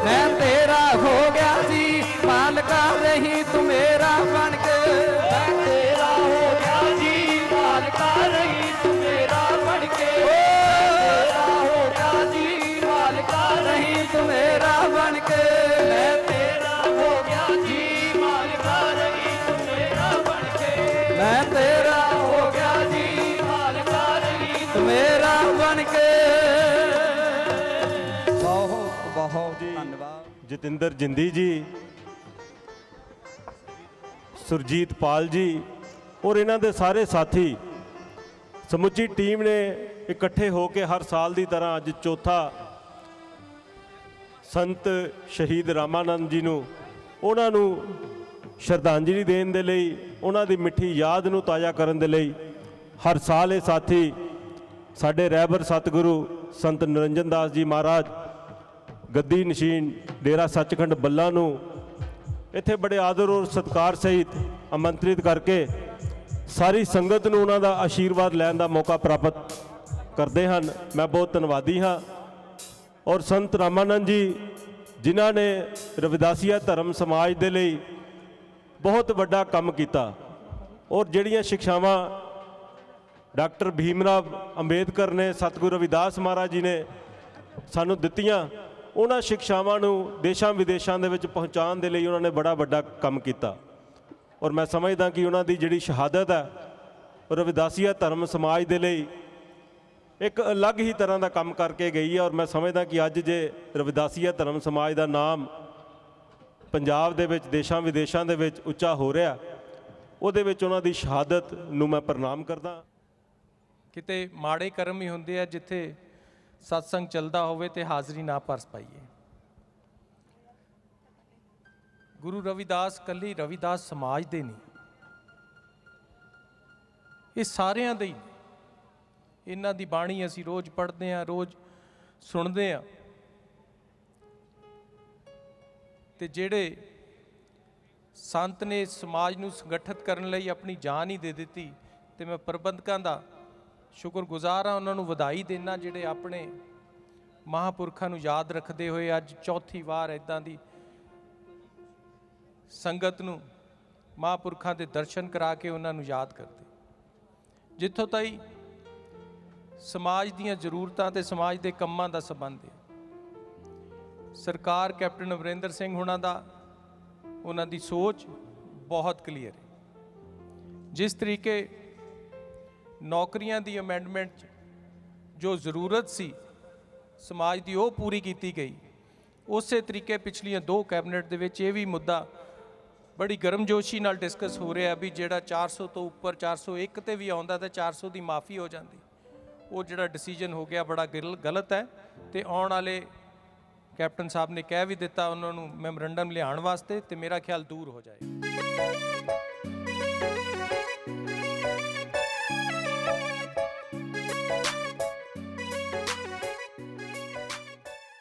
मैं तेरा हो गया जी मालका रही तू मेरा बन के, मैं तेरा हो गया जी मालका रही तू मेरा बन के, तेरा हो गया जी मालका रही तू मेरा बन के, मैं तेरा हो गया जी मालका रही तू मेरा बन के, मैं तेरा हो गया जी मालका रही तू मेरा बन के। बहुत बहुत धन्यवाद। जतिंदर जिंदी जी, सुरजीत पाल जी और इन्हां दे सारे साथी समुची टीम ने इकट्ठे होकर हर साल की तरह अज चौथा संत शहीद रामानंद जी नूं उन्हां नूं श्रद्धांजलि देण दे लई, उन्हां दी मिठी याद नूं ताज़ा करन दे लई हर साल ये साथी साडे रहबर सतगुरु संत निरंजन दास जी महाराज गद्दी नशीन डेरा सचखंड बल्ला नूं इत्थे बड़े आदर और सत्कार सहित आमंत्रित करके सारी संगत नूं उन्हां दा आशीर्वाद लैण दा मौका प्राप्त करते हैं। मैं बहुत धन्नवादी हाँ। और संत रामानंद जी जिन्हां ने रविदासिया धर्म समाज दे लई बहुत वड्डा काम किया और जिहड़ियां शिक्षावां डॉक्टर भीमराव अंबेडकर ने सतगुरु रविदास महाराज जी ने सानू दित्तियां, उन्हां शिक्षावां नूं देशां विदेशां दे विच पहुंचाउण दे लई उन्हां ने बड़ा वड्डा काम किया। और मैं समझदा कि उन्हां दी जिहड़ी शहादत है रविदासिया धर्म समाज दे लई ਇੱਕ ਅਲੱਗ ਹੀ ਤਰ੍ਹਾਂ ਦਾ ਕੰਮ ਕਰਕੇ ਗਈ ਹੈ। ਔਰ ਮੈਂ ਸਮਝਦਾ ਕਿ ਅੱਜ ਜੇ ਰਵਿਦਾਸੀਆ ਧਰਮ ਸਮਾਜ ਦਾ ਨਾਮ ਪੰਜਾਬ ਦੇ ਵਿੱਚ ਦੇਸ਼ਾਂ ਵਿਦੇਸ਼ਾਂ ਦੇ ਵਿੱਚ ਉੱਚਾ ਹੋ ਰਿਹਾ, ਉਹਦੇ ਵਿੱਚ ਉਹਨਾਂ ਦੀ ਸ਼ਹਾਦਤ ਨੂੰ ਮੈਂ ਪ੍ਰਣਾਮ ਕਰਦਾ। ਕਿਤੇ ਮਾੜੇ ਕਰਮ ਹੀ ਹੁੰਦੇ ਆ ਜਿੱਥੇ ਸਤਸੰਗ ਚੱਲਦਾ ਹੋਵੇ ਤੇ ਹਾਜ਼ਰੀ ਨਾ ਭਰ ਪਾਈਏ। ਗੁਰੂ ਰਵਿਦਾਸ ਕੱਲੀ ਰਵਿਦਾਸ ਸਮਾਜ ਦੇ ਨਹੀਂ, ਇਹ ਸਾਰਿਆਂ ਦੇ ਹੀ। ਇਹਨਾਂ ਦੀ ਬਾਣੀ ਅਸੀਂ ਰੋਜ਼ ਪੜ੍ਹਦੇ ਹਾਂ, ਰੋਜ਼ ਸੁਣਦੇ ਹਾਂ, ਤੇ ਜਿਹੜੇ ਸੰਤ ਨੇ ਸਮਾਜ ਨੂੰ ਸੰਗਠਿਤ ਕਰਨ ਲਈ ਆਪਣੀ ਜਾਨ ਹੀ ਦੇ ਦਿੱਤੀ, ਤੇ ਮੈਂ ਪ੍ਰਬੰਧਕਾਂ ਦਾ ਸ਼ੁਕਰਗੁਜ਼ਾਰ ਹਾਂ, ਉਹਨਾਂ ਨੂੰ ਵਧਾਈ ਦੇਣਾ ਜਿਹੜੇ ਆਪਣੇ ਮਹਾਂਪੁਰਖਾਂ ਨੂੰ ਯਾਦ ਰੱਖਦੇ ਹੋਏ ਅੱਜ ਚੌਥੀ ਵਾਰ ਇੱਦਾਂ ਦੀ ਸੰਗਤ ਨੂੰ ਮਹਾਂਪੁਰਖਾਂ ਦੇ ਦਰਸ਼ਨ ਕਰਾ ਕੇ ਉਹਨਾਂ ਨੂੰ ਯਾਦ ਕਰਦੇ। ਜਿੱਥੋਂ ਤਾਈਂ ਸਮਾਜ ਦੀਆਂ ਜ਼ਰੂਰਤਾਂ ਤੇ ਸਮਾਜ ਦੇ ਕੰਮਾਂ ਦਾ ਸੰਬੰਧ ਹੈ, ਸਰਕਾਰ ਕੈਪਟਨ ਅਮਰਿੰਦਰ ਸਿੰਘ ਹੁਣਾਂ ਦਾ, ਉਹਨਾਂ ਦੀ ਸੋਚ ਬਹੁਤ ਕਲੀਅਰ ਹੈ। ਜਿਸ ਤਰੀਕੇ ਨੌਕਰੀਆਂ ਦੀ ਅਮੈਂਡਮੈਂਟ ਜੋ ਜ਼ਰੂਰਤ ਸੀ ਸਮਾਜ ਦੀ ਉਹ ਪੂਰੀ ਕੀਤੀ ਗਈ, ਉਸੇ ਤਰੀਕੇ ਪਿਛਲੀਆਂ 2 ਕੈਬਨਿਟ ਦੇ ਵਿੱਚ ਇਹ ਵੀ ਮੁੱਦਾ ਬੜੀ ਗਰਮਜੋਸ਼ੀ ਨਾਲ ਡਿਸਕਸ ਹੋ ਰਿਹਾ ਵੀ ਜਿਹੜਾ 400 ਤੋਂ ਉੱਪਰ 401 ਤੇ ਵੀ ਆਉਂਦਾ ਤਾਂ 400 ਦੀ ਮਾਫੀ ਹੋ ਜਾਂਦੀ। ਉਹ ਜਿਹੜਾ ਡਿਸੀਜਨ ਹੋ ਗਿਆ ਬੜਾ ਗਲਤ ਹੈ, ਤੇ ਆਉਣ ਵਾਲੇ ਕੈਪਟਨ ਸਾਹਿਬ ਨੇ ਕਹਿ ਵੀ ਦਿੱਤਾ ਉਹਨਾਂ ਨੂੰ ਮੈਮੋਰੰਡਮ ਲਿਆਉਣ ਵਾਸਤੇ, ਤੇ ਮੇਰਾ ਖਿਆਲ ਦੂਰ ਹੋ ਜਾਏ।